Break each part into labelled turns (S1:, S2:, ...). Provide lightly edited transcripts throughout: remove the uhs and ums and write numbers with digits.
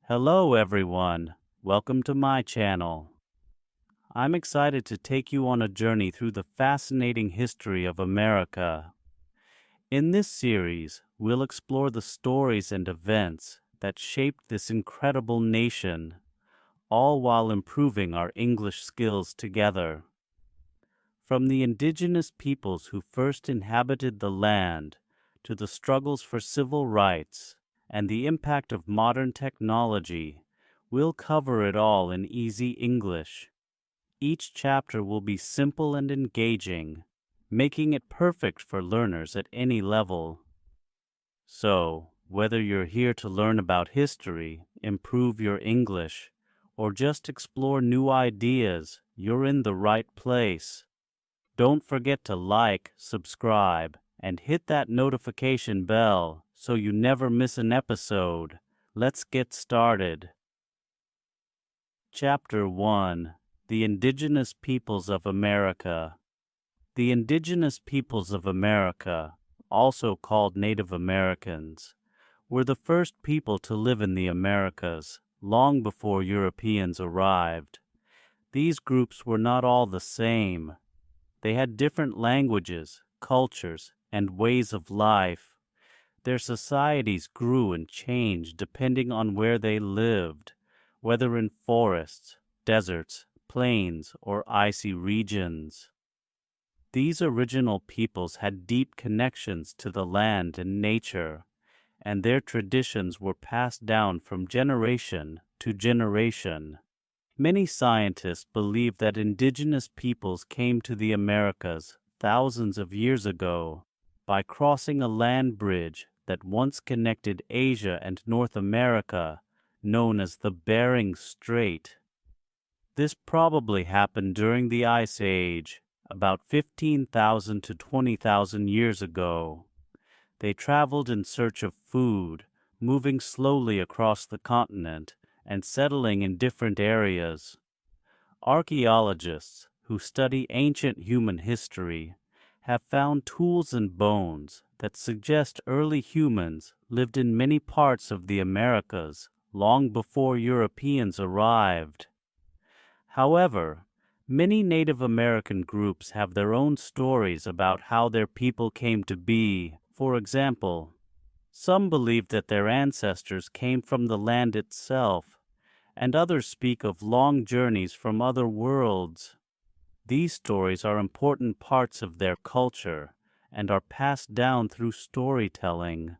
S1: Hello everyone, welcome to my channel. I'm excited to take you on a journey through the fascinating history of America. In this series, we'll explore the stories and events that shaped this incredible nation, all while improving our English skills together. From the indigenous peoples who first inhabited the land to the struggles for civil rights and the impact of modern technology, we'll cover it all in easy English. Each chapter will be simple and engaging, making it perfect for learners at any level. So, whether you're here to learn about history, improve your English, or just explore new ideas, you're in the right place. Don't forget to like, subscribe, and hit that notification bell so you never miss an episode. Let's get started. Chapter 1: The Indigenous Peoples of America. The indigenous peoples of America, also called Native Americans, were the first people to live in the Americas, long before Europeans arrived. These groups were not all the same. They had different languages, cultures, and ways of life. Their societies grew and changed depending on where they lived, whether in forests, deserts, plains, or icy regions. These original peoples had deep connections to the land and nature, and their traditions were passed down from generation to generation. Many scientists believe that indigenous peoples came to the Americas thousands of years ago by crossing a land bridge that once connected Asia and North America, known as the Bering Strait. This probably happened during the Ice Age, about 15,000 to 20,000 years ago. They traveled in search of food, moving slowly across the continent and settling in different areas. Archaeologists who study ancient human history have found tools and bones that suggest early humans lived in many parts of the Americas long before Europeans arrived. However, many Native American groups have their own stories about how their people came to be. For example, some believe that their ancestors came from the land itself, and others speak of long journeys from other worlds. These stories are important parts of their culture and are passed down through storytelling.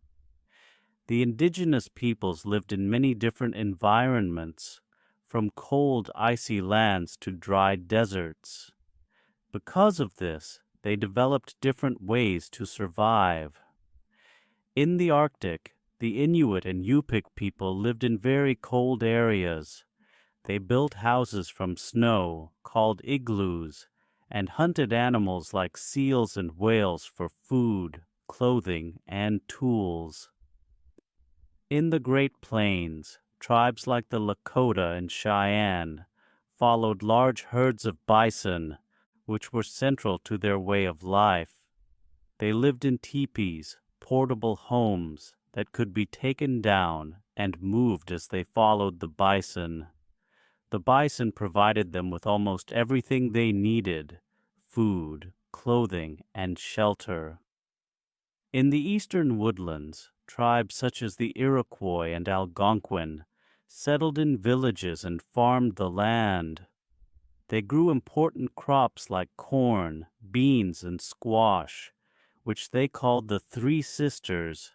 S1: The indigenous peoples lived in many different environments, from cold, icy lands to dry deserts. Because of this, they developed different ways to survive. In the Arctic, the Inuit and Yupik people lived in very cold areas. They built houses from snow, called igloos, and hunted animals like seals and whales for food, clothing, and tools. In the Great Plains, tribes like the Lakota and Cheyenne followed large herds of bison, which were central to their way of life. They lived in teepees, portable homes that could be taken down and moved as they followed the bison. The bison provided them with almost everything they needed: food, clothing, and shelter. In the eastern woodlands, tribes such as the Iroquois and Algonquin settled in villages and farmed the land. They grew important crops like corn, beans, and squash, which they called the Three Sisters.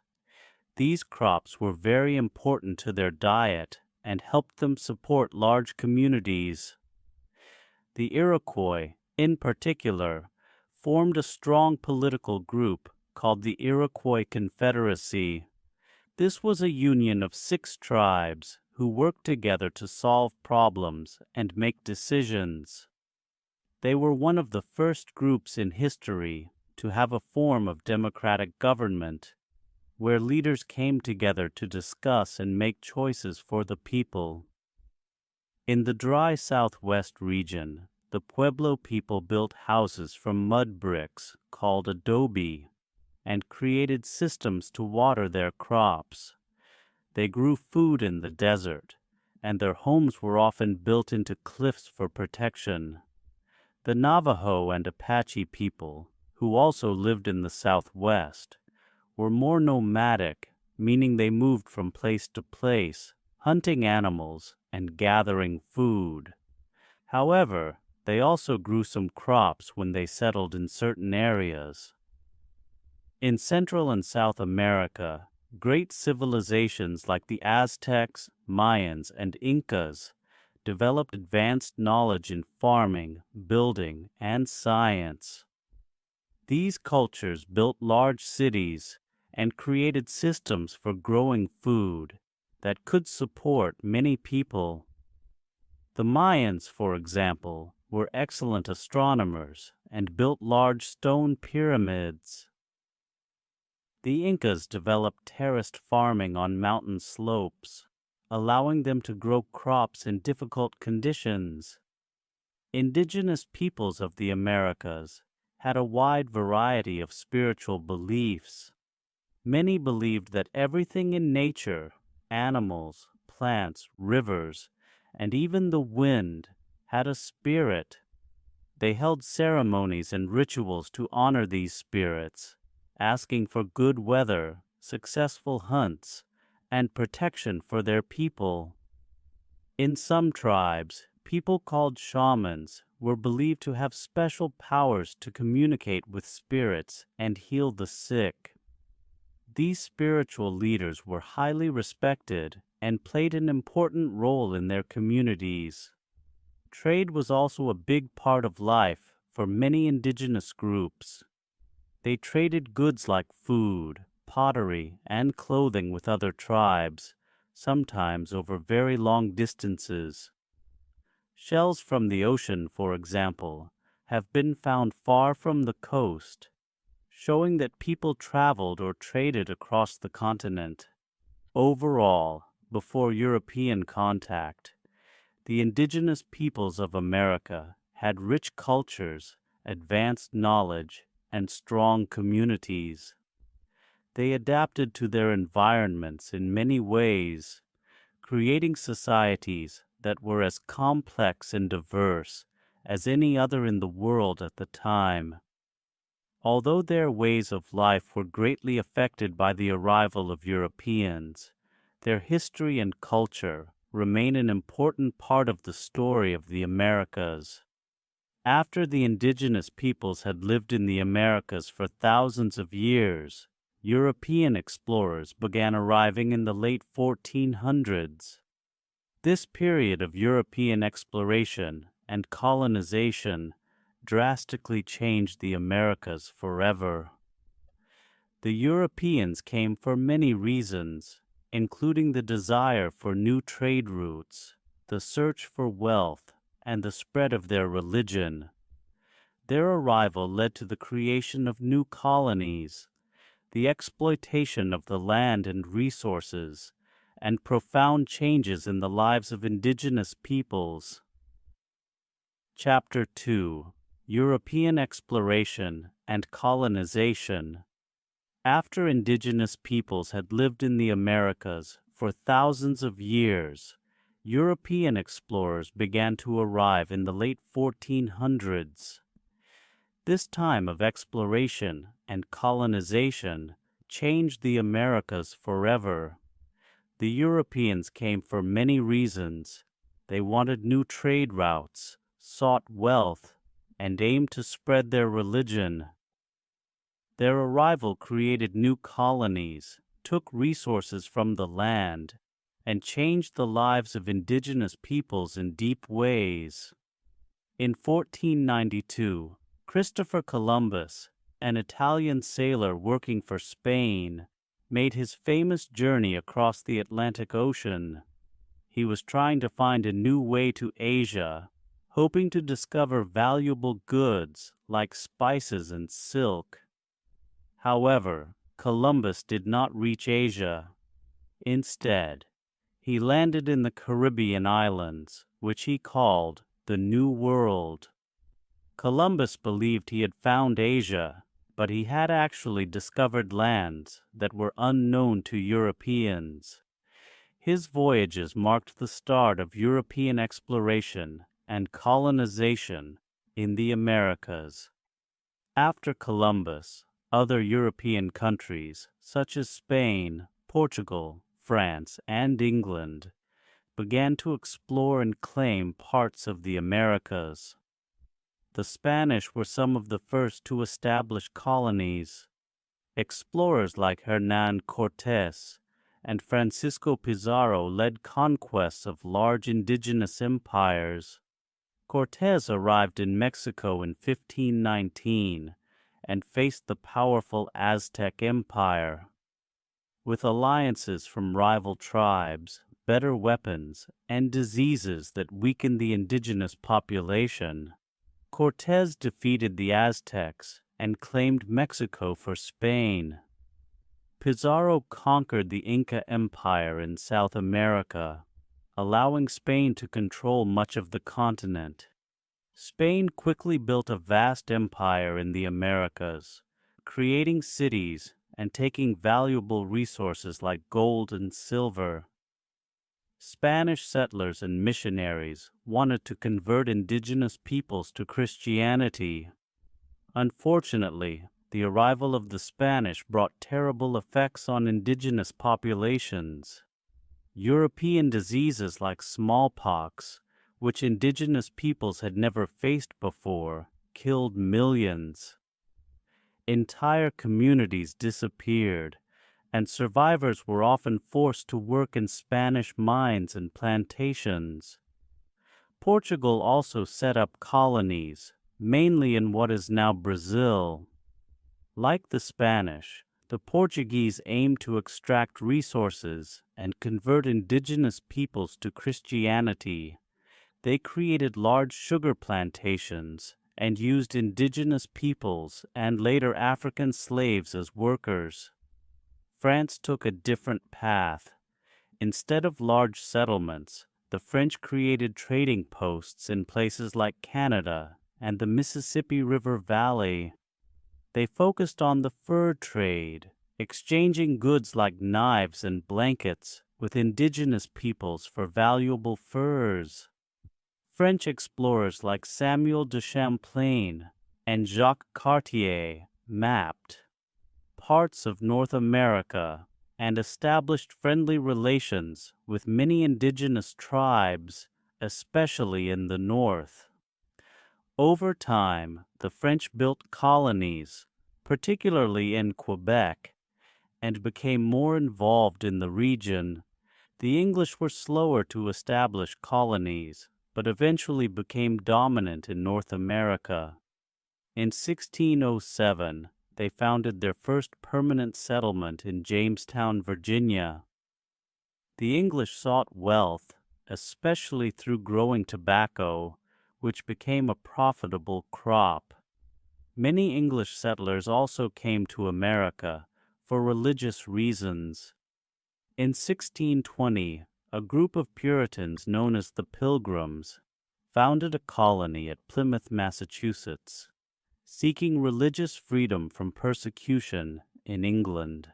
S1: These crops were very important to their diet and helped them support large communities. The Iroquois, in particular, formed a strong political group called the Iroquois Confederacy. This was a union of 6 tribes who worked together to solve problems and make decisions. They were one of the first groups in history to have a form of democratic government, where leaders came together to discuss and make choices for the people. In the dry southwest region, the Pueblo people built houses from mud bricks called adobe and created systems to water their crops. They grew food in the desert and their homes were often built into cliffs for protection. The Navajo and Apache people, who also lived in the Southwest, were more nomadic, meaning they moved from place to place, hunting animals and gathering food. However, they also grew some crops when they settled in certain areas. In Central and South America, great civilizations like the Aztecs, Mayans, and Incas developed advanced knowledge in farming, building, and science. These cultures built large cities and created systems for growing food that could support many people. The Mayans, for example, were excellent astronomers and built large stone pyramids. The Incas developed terraced farming on mountain slopes, allowing them to grow crops in difficult conditions. Indigenous peoples of the Americas had a wide variety of spiritual beliefs. Many believed that everything in nature, animals, plants, rivers, and even the wind, had a spirit. They held ceremonies and rituals to honor these spirits, asking for good weather, successful hunts, and protection for their people. In some tribes, people called shamans were believed to have special powers to communicate with spirits and heal the sick. These spiritual leaders were highly respected and played an important role in their communities. Trade was also a big part of life for many indigenous groups. They traded goods like food, pottery, and clothing with other tribes, sometimes over very long distances. Shells from the ocean, for example, have been found far from the coast, showing that people traveled or traded across the continent. Overall, before European contact, the indigenous peoples of America had rich cultures, advanced knowledge, and strong communities. They adapted to their environments in many ways, creating societies that were as complex and diverse as any other in the world at the time. Although their ways of life were greatly affected by the arrival of Europeans, their history and culture remain an important part of the story of the Americas. After the indigenous peoples had lived in the Americas for thousands of years, European explorers began arriving in the late 1400s. This period of European exploration and colonization drastically changed the Americas forever. The Europeans came for many reasons, including the desire for new trade routes, the search for wealth, and the spread of their religion. Their arrival led to the creation of new colonies, the exploitation of the land and resources, and profound changes in the lives of indigenous peoples. Chapter 2: European Exploration and Colonization. After indigenous peoples had lived in the Americas for thousands of years, European explorers began to arrive in the late 1400s. This time of exploration and colonization changed the Americas forever. The Europeans came for many reasons. They wanted new trade routes, sought wealth, and aimed to spread their religion. Their arrival created new colonies, took resources from the land, and changed the lives of indigenous peoples in deep ways. In 1492, Christopher Columbus, an Italian sailor working for Spain, made his famous journey across the Atlantic Ocean. He was trying to find a new way to Asia, hoping to discover valuable goods like spices and silk. However, Columbus did not reach Asia. Instead, he landed in the Caribbean islands, which he called the New World. Columbus believed he had found Asia, but he had actually discovered lands that were unknown to Europeans. His voyages marked the start of European exploration and colonization in the Americas. After Columbus, other European countries, such as Spain, Portugal, France, and England, began to explore and claim parts of the Americas. The Spanish were some of the first to establish colonies. Explorers like Hernán Cortés and Francisco Pizarro led conquests of large indigenous empires. Cortés arrived in Mexico in 1519 and faced the powerful Aztec Empire. With alliances from rival tribes, better weapons, and diseases that weakened the indigenous population, Cortés defeated the Aztecs and claimed Mexico for Spain. Pizarro conquered the Inca Empire in South America, allowing Spain to control much of the continent. Spain quickly built a vast empire in the Americas, creating cities and taking valuable resources like gold and silver. Spanish settlers and missionaries wanted to convert indigenous peoples to Christianity. Unfortunately, the arrival of the Spanish brought terrible effects on indigenous populations. European diseases like smallpox, which indigenous peoples had never faced before, killed millions. Entire communities disappeared, and survivors were often forced to work in Spanish mines and plantations. Portugal also set up colonies, mainly in what is now Brazil. Like the Spanish, the Portuguese aimed to extract resources and convert indigenous peoples to Christianity. They created large sugar plantations and used indigenous peoples and later African slaves as workers. France took a different path. Instead of large settlements, the French created trading posts in places like Canada and the Mississippi River Valley. They focused on the fur trade, exchanging goods like knives and blankets with indigenous peoples for valuable furs. French explorers like Samuel de Champlain and Jacques Cartier mapped parts of North America and established friendly relations with many indigenous tribes, especially in the north. Over time, the French built colonies, particularly in Quebec, and became more involved in the region. The English were slower to establish colonies, but eventually became dominant in North America. In 1607, they founded their first permanent settlement in Jamestown, Virginia. The English sought wealth, especially through growing tobacco, which became a profitable crop. Many English settlers also came to America for religious reasons. In 1620, a group of Puritans known as the Pilgrims founded a colony at Plymouth, Massachusetts, seeking religious freedom from persecution in England.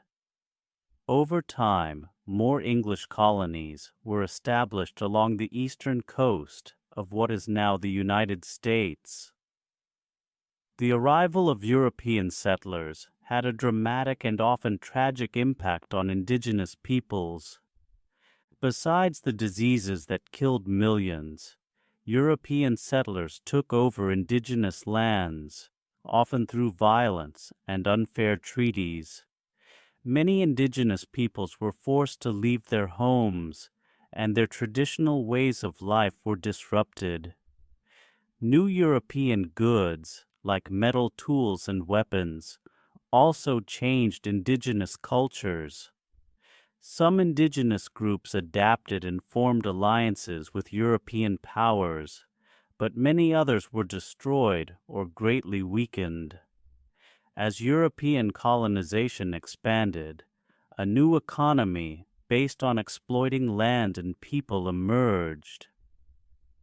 S1: Over time, more English colonies were established along the eastern coast of what is now the United States. The arrival of European settlers had a dramatic and often tragic impact on indigenous peoples. Besides the diseases that killed millions, European settlers took over indigenous lands, often through violence and unfair treaties. Many indigenous peoples were forced to leave their homes, and their traditional ways of life were disrupted. New European goods, like metal tools and weapons, also changed indigenous cultures. Some indigenous groups adapted and formed alliances with European powers, but many others were destroyed or greatly weakened. As European colonization expanded, a new economy based on exploiting land and people emerged.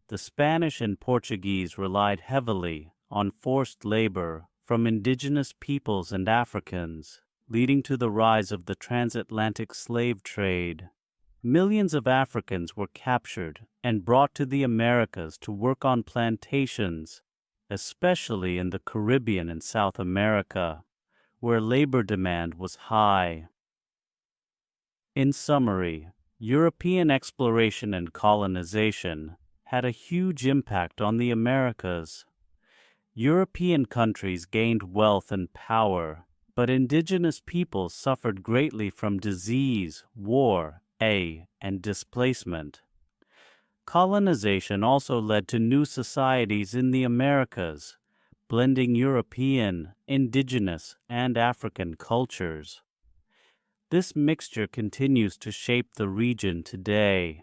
S1: The Spanish and Portuguese relied heavily on forced labor from indigenous peoples and Africans, leading to the rise of the transatlantic slave trade. Millions of Africans were captured and brought to the Americas to work on plantations, especially in the Caribbean and South America, where labor demand was high. In summary, European exploration and colonization had a huge impact on the Americas. European countries gained wealth and power, but indigenous peoples suffered greatly from disease, war, and displacement. Colonization also led to new societies in the Americas, blending European, indigenous, and African cultures. This mixture continues to shape the region today.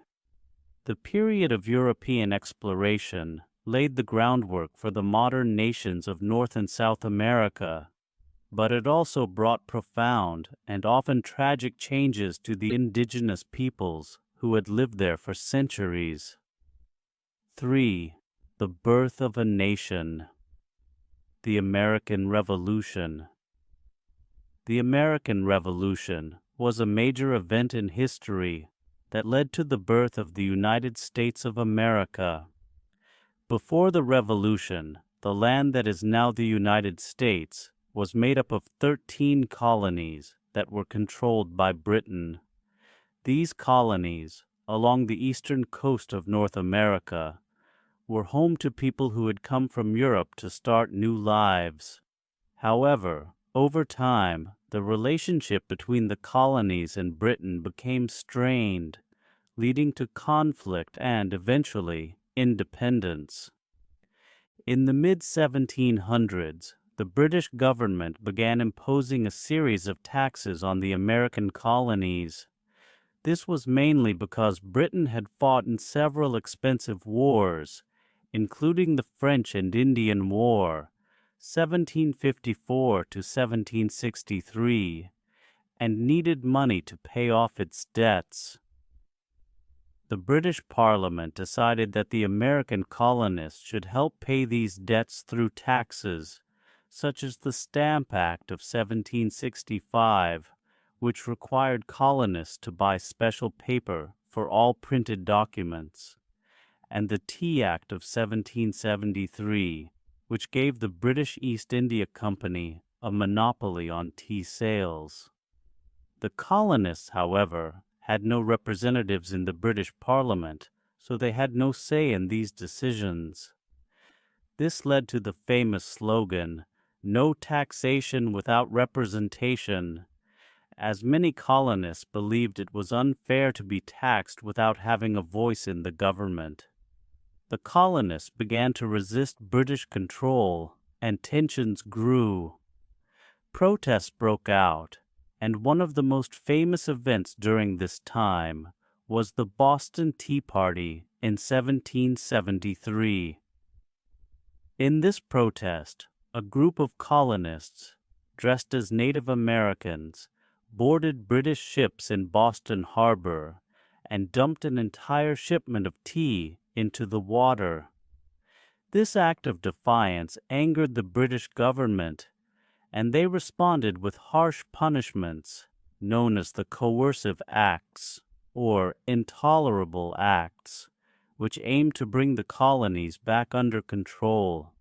S1: The period of European exploration laid the groundwork for the modern nations of North and South America, but it also brought profound and often tragic changes to the indigenous peoples who had lived there for centuries. 3. The birth of a nation. The American Revolution. The American Revolution was a major event in history that led to the birth of the United States of America. Before the Revolution, the land that is now the United States was made up of 13 colonies that were controlled by Britain. These colonies, along the eastern coast of North America, were home to people who had come from Europe to start new lives. However, over time, the relationship between the colonies and Britain became strained, leading to conflict and, eventually, independence. In the mid-1700s, the British government began imposing a series of taxes on the American colonies. This was mainly because Britain had fought in several expensive wars, including the French and Indian War, 1754 to 1763, and needed money to pay off its debts. The British Parliament decided that the American colonists should help pay these debts through taxes, such as the Stamp Act of 1765, which required colonists to buy special paper for all printed documents, and the Tea Act of 1773, which gave the British East India Company a monopoly on tea sales. The colonists, however, had no representatives in the British Parliament, so they had no say in these decisions. This led to the famous slogan, "No taxation without representation," as many colonists believed it was unfair to be taxed without having a voice in the government. The colonists began to resist British control, and tensions grew. Protests broke out, and one of the most famous events during this time was the Boston Tea Party in 1773. In this protest, a group of colonists, dressed as Native Americans, boarded British ships in Boston Harbor and dumped an entire shipment of tea into the water. This act of defiance angered the British government, and they responded with harsh punishments known as the Coercive Acts, or Intolerable Acts, which aimed to bring the colonies back under control.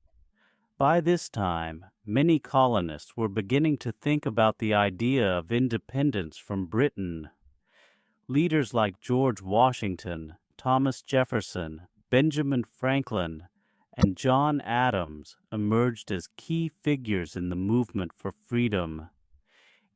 S1: By this time, many colonists were beginning to think about the idea of independence from Britain. Leaders like George Washington, Thomas Jefferson, Benjamin Franklin, and John Adams emerged as key figures in the movement for freedom.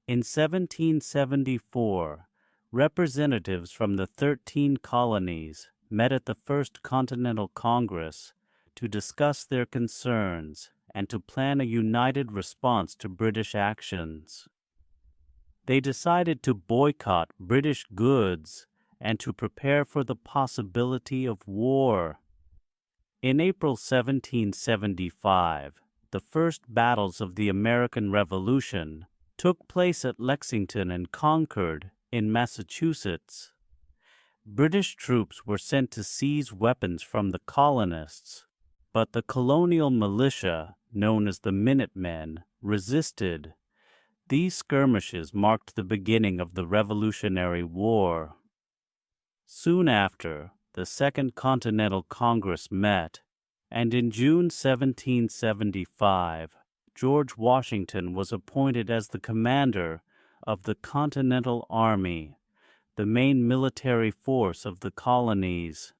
S1: In 1774, representatives from the 13 colonies met at the First Continental Congress to discuss their concerns and to plan a united response to British actions. They decided to boycott British goods and to prepare for the possibility of war. In April 1775, the first battles of the American Revolution took place at Lexington and Concord in Massachusetts. British troops were sent to seize weapons from the colonists, but the colonial militia, known as the Minutemen, resisted. These skirmishes marked the beginning of the Revolutionary War. Soon after, the Second Continental Congress met, and in June 1775, George Washington was appointed as the commander of the Continental Army, the main military force of the colonies.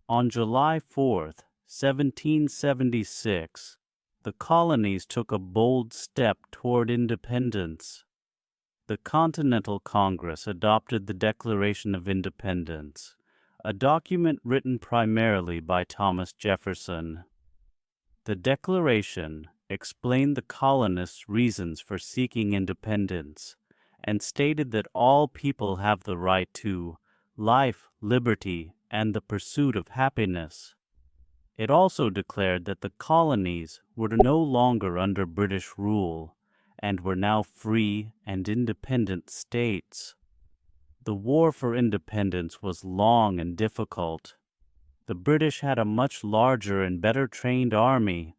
S1: On July 4th, 1776, the colonies took a bold step toward independence. The Continental Congress adopted the Declaration of Independence, a document written primarily by Thomas Jefferson. The Declaration explained the colonists' reasons for seeking independence and stated that all people have the right to life, liberty, and the pursuit of happiness. It also declared that the colonies were no longer under British rule and were now free and independent states. The war for independence was long and difficult. The British had a much larger and better trained army,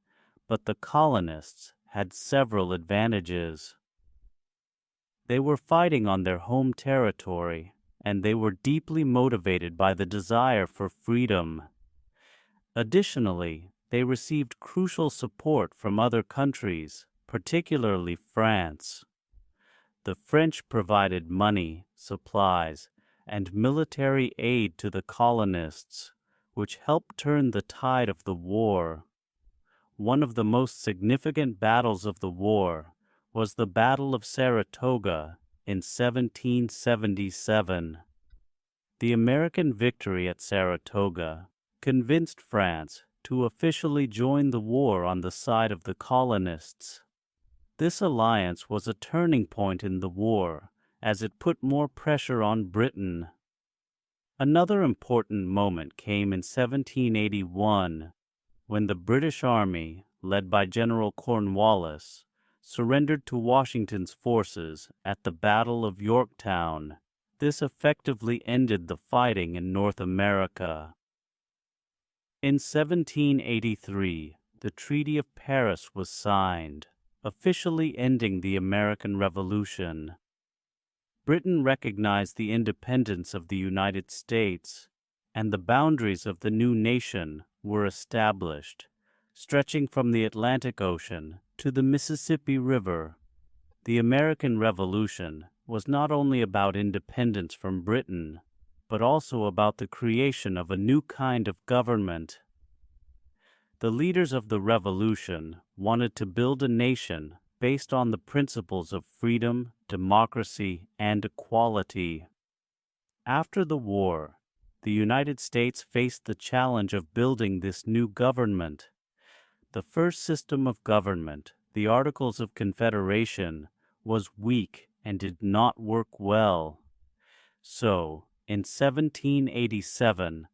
S1: but the colonists had several advantages. They were fighting on their home territory, and they were deeply motivated by the desire for freedom. Additionally, they received crucial support from other countries, particularly France. The French provided money, supplies, and military aid to the colonists, which helped turn the tide of the war. One of the most significant battles of the war was the Battle of Saratoga in 1777. The American victory at Saratoga convinced France to officially join the war on the side of the colonists. This alliance was a turning point in the war, as it put more pressure on Britain. Another important moment came in 1781, when the British Army, led by General Cornwallis, surrendered to Washington's forces at the Battle of Yorktown. This effectively ended the fighting in North America. In 1783, the Treaty of Paris was signed, officially ending the American Revolution. Britain recognized the independence of the United States, and the boundaries of the new nation were established, stretching from the Atlantic Ocean to the Mississippi River. The American Revolution was not only about independence from Britain, but also about the creation of a new kind of government. The leaders of the revolution wanted to build a nation based on the principles of freedom, democracy, and equality. After the war, the United States faced the challenge of building this new government. The first system of government, the Articles of Confederation, was weak and did not work well. So, in 1787,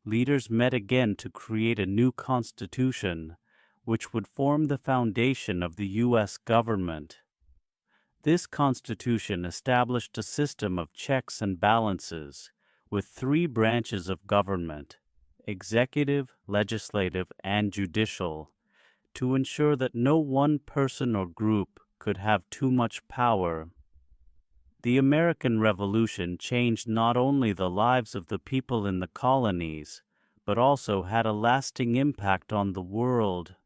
S1: leaders met again to create a new constitution, which would form the foundation of the U.S. government. This constitution established a system of checks and balances, with three branches of government, executive, legislative, and judicial, to ensure that no one person or group could have too much power. The American Revolution changed not only the lives of the people in the colonies, but also had a lasting impact on the world.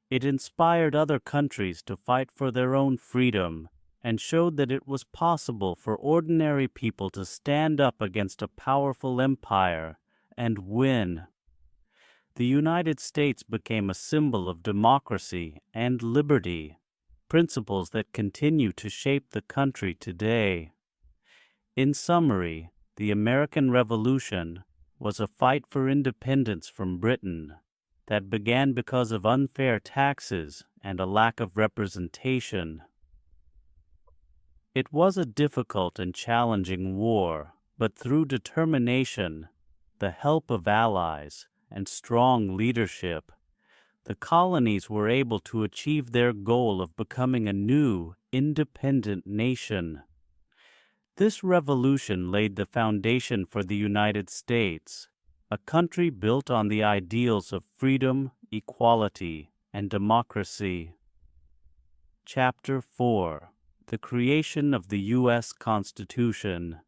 S1: It inspired other countries to fight for their own freedom and showed that it was possible for ordinary people to stand up against a powerful empire and win. The United States became a symbol of democracy and liberty, principles that continue to shape the country today. In summary, the American Revolution was a fight for independence from Britain that began because of unfair taxes and a lack of representation. It was a difficult and challenging war, but through determination, the help of allies, and strong leadership, the colonies were able to achieve their goal of becoming a new, independent nation. This revolution laid the foundation for the United States, a country built on the ideals of freedom, equality, and democracy. Chapter 4: The Creation of the U.S. Constitution.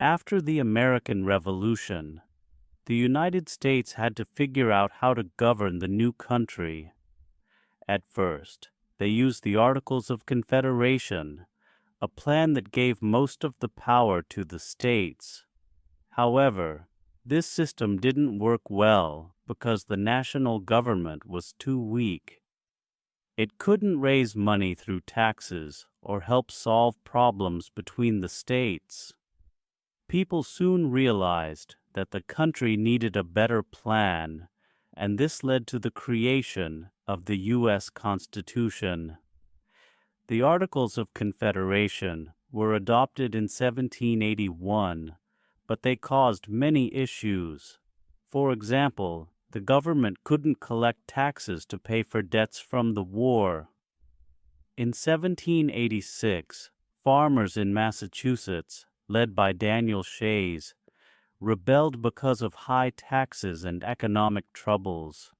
S1: After the American Revolution, the United States had to figure out how to govern the new country. At first, they used the Articles of Confederation, a plan that gave most of the power to the states. However, this system didn't work well because the national government was too weak. It couldn't raise money through taxes or help solve problems between the states. People soon realized that the country needed a better plan, and this led to the creation of the U.S. Constitution. The Articles of Confederation were adopted in 1781, but they caused many issues. For example, the government couldn't collect taxes to pay for debts from the war. In 1786, farmers in Massachusetts, led by Daniel Shays, rebelled because of high taxes and economic troubles.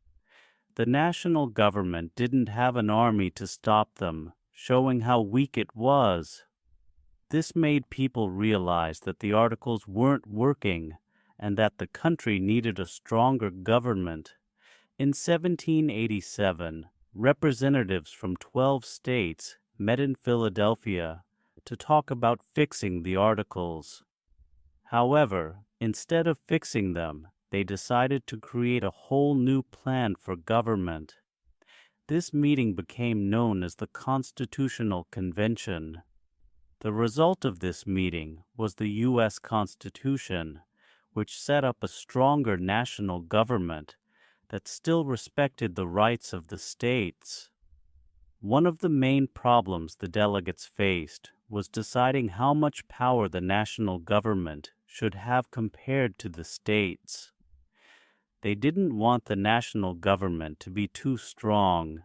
S1: The national government didn't have an army to stop them, showing how weak it was. This made people realize that the Articles weren't working and that the country needed a stronger government. In 1787, representatives from 12 states met in Philadelphia to talk about fixing the Articles. However, instead of fixing them, they decided to create a whole new plan for government. This meeting became known as the Constitutional Convention. The result of this meeting was the U.S. Constitution, which set up a stronger national government that still respected the rights of the states. One of the main problems the delegates faced was deciding how much power the national government should have compared to the states. They didn't want the national government to be too strong,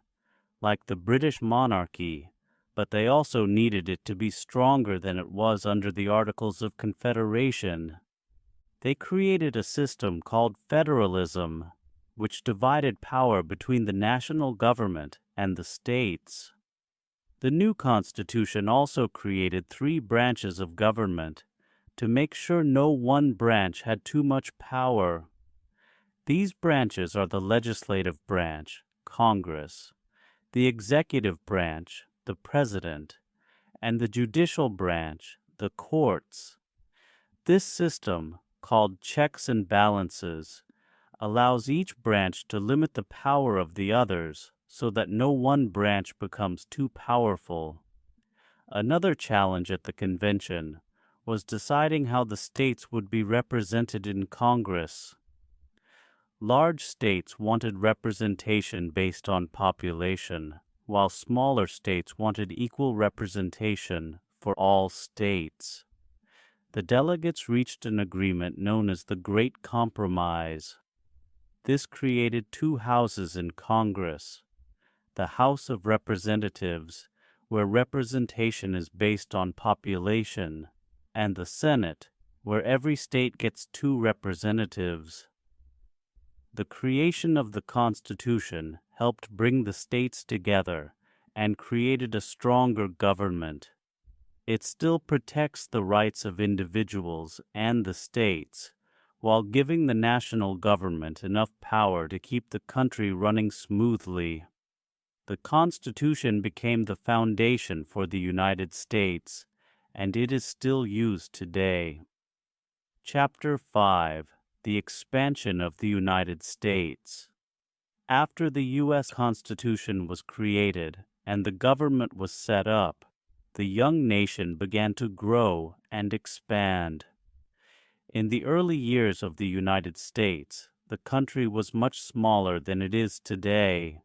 S1: like the British monarchy, but they also needed it to be stronger than it was under the Articles of Confederation. They created a system called federalism, which divided power between the national government and the states. The new Constitution also created 3 branches of government to make sure no one branch had too much power. These branches are the legislative branch, Congress, the executive branch, the President, and the judicial branch, the courts. This system, called checks and balances, allows each branch to limit the power of the others so that no one branch becomes too powerful. Another challenge at the convention was deciding how the states would be represented in Congress. Large states wanted representation based on population, while smaller states wanted equal representation for all states. The delegates reached an agreement known as the Great Compromise. This created 2 houses in Congress: the House of Representatives, where representation is based on population, and the Senate, where every state gets 2 representatives. The creation of the Constitution helped bring the states together and created a stronger government. It still protects the rights of individuals and the states, while giving the national government enough power to keep the country running smoothly. The Constitution became the foundation for the United States, and it is still used today. Chapter 5: The Expansion of the United States. After the U.S. Constitution was created and the government was set up, the young nation began to grow and expand. In the early years of the United States, the country was much smaller than it is today.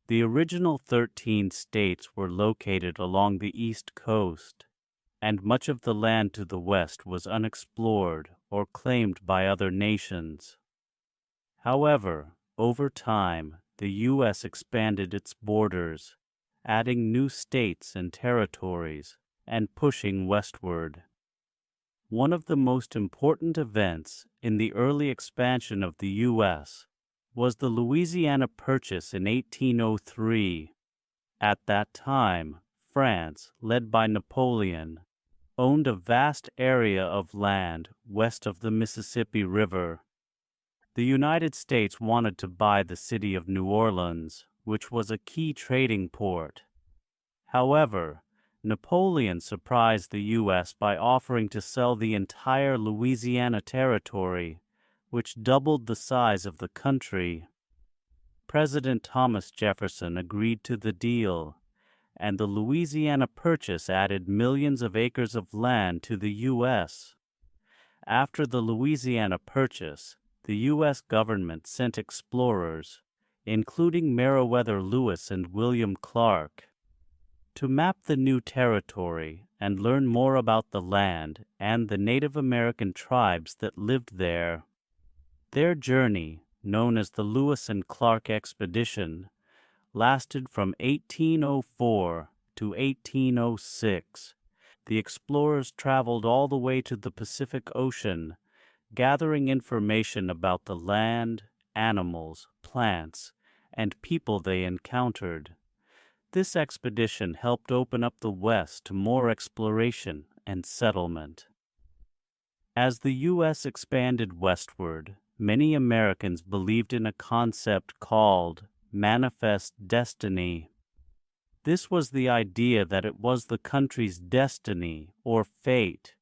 S1: The original 13 states were located along the East Coast, and much of the land to the west was unexplored or claimed by other nations. However, over time, the U.S. expanded its borders, adding new states and territories, and pushing westward. One of the most important events in the early expansion of the U.S. was the Louisiana Purchase in 1803. At that time, France, led by Napoleon, owned a vast area of land west of the Mississippi River. The United States wanted to buy the city of New Orleans, which was a key trading port. However, Napoleon surprised the U.S. by offering to sell the entire Louisiana Territory, which doubled the size of the country. President Thomas Jefferson agreed to the deal, and the Louisiana Purchase added millions of acres of land to the U.S. After the Louisiana Purchase, the U.S. government sent explorers, including Meriwether Lewis and William Clark, to map the new territory and learn more about the land and the Native American tribes that lived there. Their journey, known as the Lewis and Clark Expedition, lasted from 1804 to 1806. The explorers traveled all the way to the Pacific Ocean, gathering information about the land, animals, plants, and people they encountered. This expedition helped open up the West to more exploration and settlement. As the U.S. expanded westward, many Americans believed in a concept called manifest destiny. This was the idea that it was the country's destiny or fate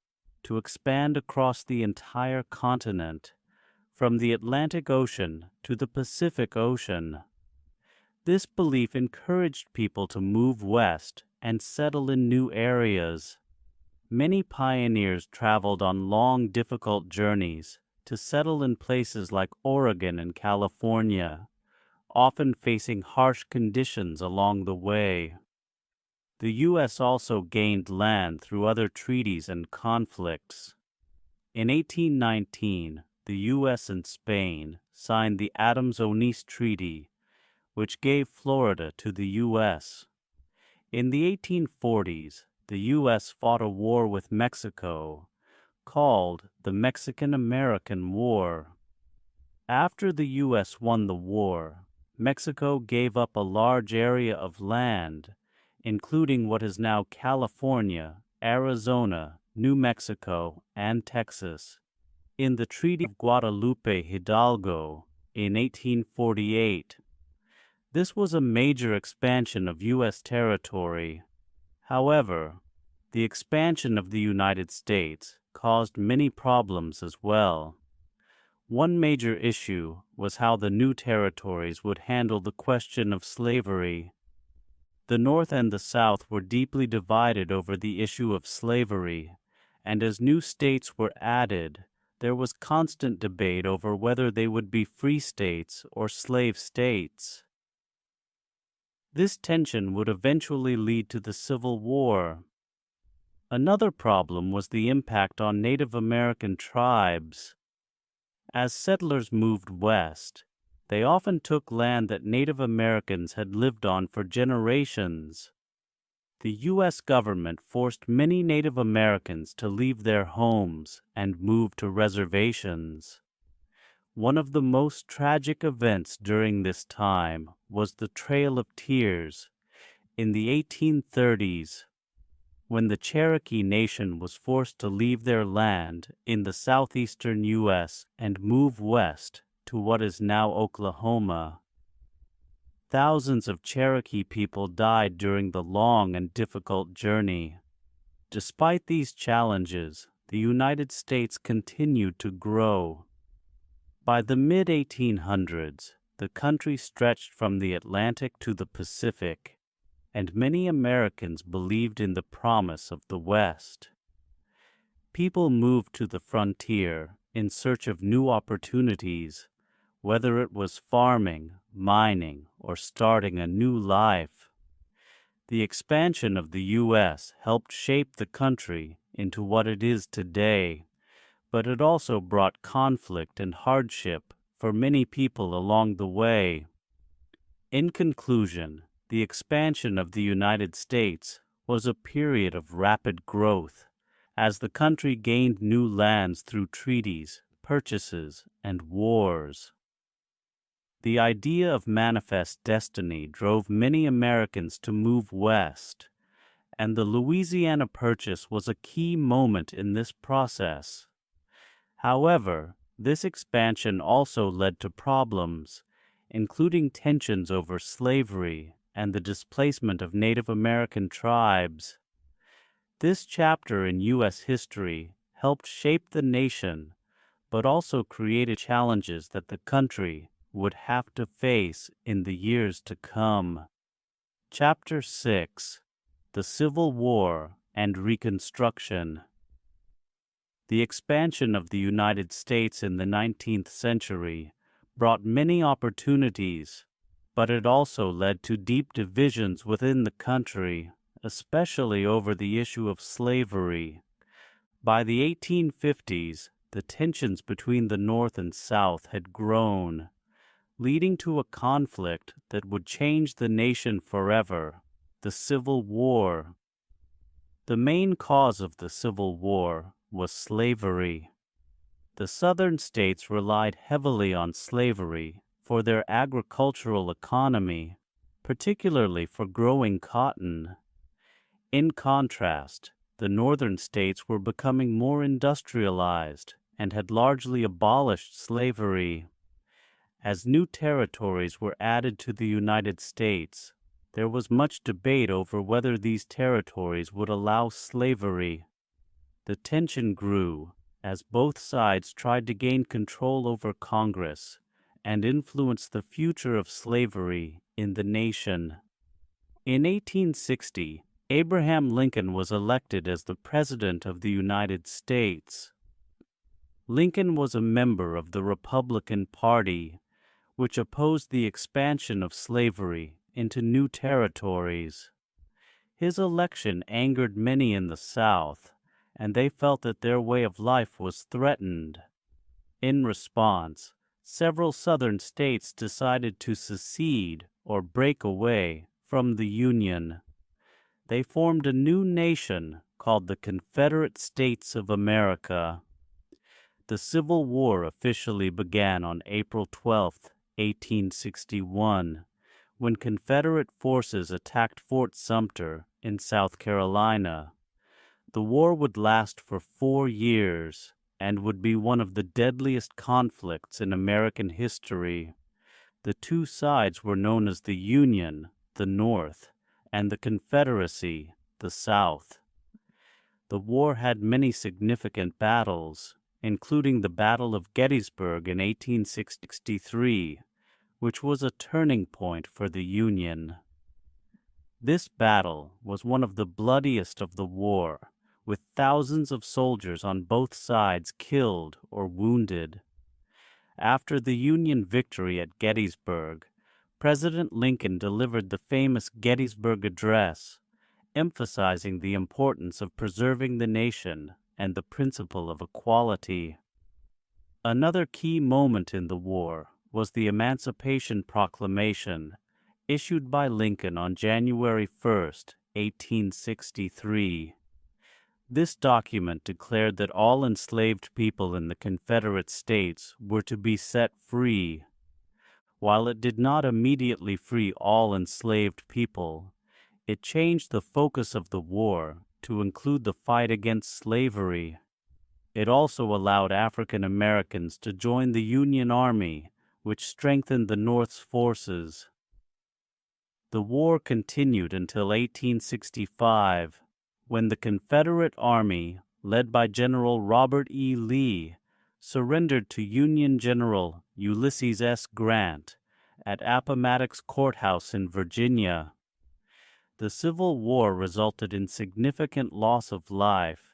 S1: to expand across the entire continent, from the Atlantic Ocean to the Pacific Ocean. This belief encouraged people to move west and settle in new areas. Many pioneers traveled on long, difficult journeys to settle in places like Oregon and California, often facing harsh conditions along the way. The U.S. also gained land through other treaties and conflicts. In 1819, the U.S. and Spain signed the Adams-Onis Treaty, which gave Florida to the U.S. In the 1840s, the U.S. fought a war with Mexico, called the Mexican-American War. After the U.S. won the war, Mexico gave up a large area of land, including what is now California, Arizona, New Mexico, and Texas. In the Treaty of Guadalupe Hidalgo in 1848, this was a major expansion of U.S. territory. However, the expansion of the United States caused many problems as well. One major issue was how the new territories would handle the question of slavery. The North and the South were deeply divided over the issue of slavery, and as new states were added, there was constant debate over whether they would be free states or slave states. This tension would eventually lead to the Civil War. Another problem was the impact on Native American tribes. As settlers moved west, they often took land that Native Americans had lived on for generations. The U.S. government forced many Native Americans to leave their homes and move to reservations. One of the most tragic events during this time was the Trail of Tears in the 1830s, when the Cherokee Nation was forced to leave their land in the southeastern U.S. and move west to what is now Oklahoma. Thousands of Cherokee people died during the long and difficult journey. Despite these challenges, the United States continued to grow. By the mid-1800s, the country stretched from the Atlantic to the Pacific, and many Americans believed in the promise of the West. People moved to the frontier in search of new opportunities, whether it was farming, mining, or starting a new life. The expansion of the U.S. helped shape the country into what it is today, but it also brought conflict and hardship for many people along the way. In conclusion, the expansion of the United States was a period of rapid growth, as the country gained new lands through treaties, purchases, and wars. The idea of manifest destiny drove many Americans to move west, and the Louisiana Purchase was a key moment in this process. However, this expansion also led to problems, including tensions over slavery and the displacement of Native American tribes. This chapter in U.S. history helped shape the nation, but also created challenges that the country would have to face in the years to come. Chapter 6: The Civil War and Reconstruction. The expansion of the United States in the 19th century brought many opportunities, but it also led to deep divisions within the country, especially over the issue of slavery. By the 1850s, the tensions between the North and South had grown, leading to a conflict that would change the nation forever: the Civil War. The main cause of the Civil War was slavery. The Southern states relied heavily on slavery for their agricultural economy, particularly for growing cotton. In contrast, the Northern states were becoming more industrialized and had largely abolished slavery. As new territories were added to the United States, there was much debate over whether these territories would allow slavery. The tension grew as both sides tried to gain control over Congress and influence the future of slavery in the nation. In 1860, Abraham Lincoln was elected as the President of the United States. Lincoln was a member of the Republican Party, which opposed the expansion of slavery into new territories. His election angered many in the South, and they felt that their way of life was threatened. In response, several Southern states decided to secede or break away from the Union. They formed a new nation called the Confederate States of America. The Civil War officially began on April 12, 1861, when Confederate forces attacked Fort Sumter in South Carolina. The war would last for 4 years and would be one of the deadliest conflicts in American history. The two sides were known as the Union, the North, and the Confederacy, the South. The war had many significant battles, including the Battle of Gettysburg in 1863, which was a turning point for the Union. This battle was one of the bloodiest of the war, with thousands of soldiers on both sides killed or wounded. After the Union victory at Gettysburg, President Lincoln delivered the famous Gettysburg Address, emphasizing the importance of preserving the nation and the principle of equality. Another key moment in the war was the Emancipation Proclamation, issued by Lincoln on January 1, 1863. This document declared that all enslaved people in the Confederate States were to be set free. While it did not immediately free all enslaved people, it changed the focus of the war to include the fight against slavery. It also allowed African Americans to join the Union Army, which strengthened the North's forces. The war continued until 1865, when the Confederate Army, led by General Robert E. Lee, surrendered to Union General Ulysses S. Grant at Appomattox Courthouse in Virginia. The Civil War resulted in significant loss of life,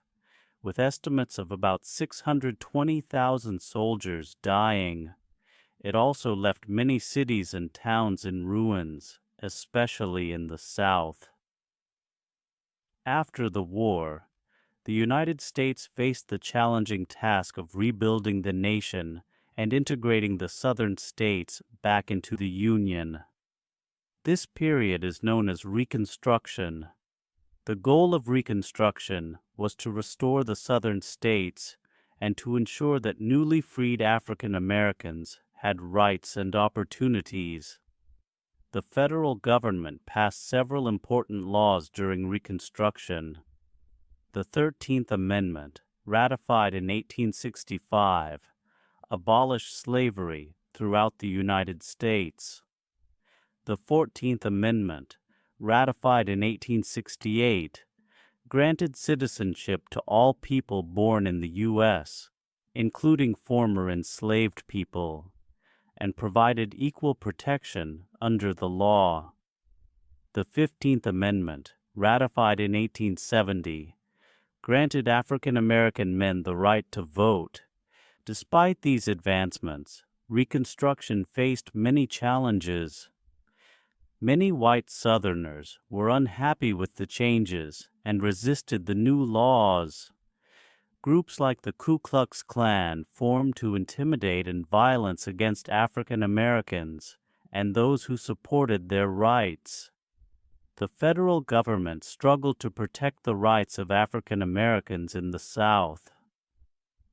S1: with estimates of about 620,000 soldiers dying. It also left many cities and towns in ruins, especially in the South. After the war, the United States faced the challenging task of rebuilding the nation and integrating the Southern states back into the Union. This period is known as Reconstruction. The goal of Reconstruction was to restore the Southern states and to ensure that newly freed African Americans had rights and opportunities. The federal government passed several important laws during Reconstruction. The 13th Amendment, ratified in 1865, abolished slavery throughout the United States. The 14th Amendment, ratified in 1868, granted citizenship to all people born in the U.S., including former enslaved people, and provided equal protection under the law. The 15th Amendment, ratified in 1870, granted African American men the right to vote. Despite these advancements, Reconstruction faced many challenges. Many white Southerners were unhappy with the changes and resisted the new laws. Groups like the Ku Klux Klan formed to intimidate and violence against African Americans and those who supported their rights. The federal government struggled to protect the rights of African Americans in the South.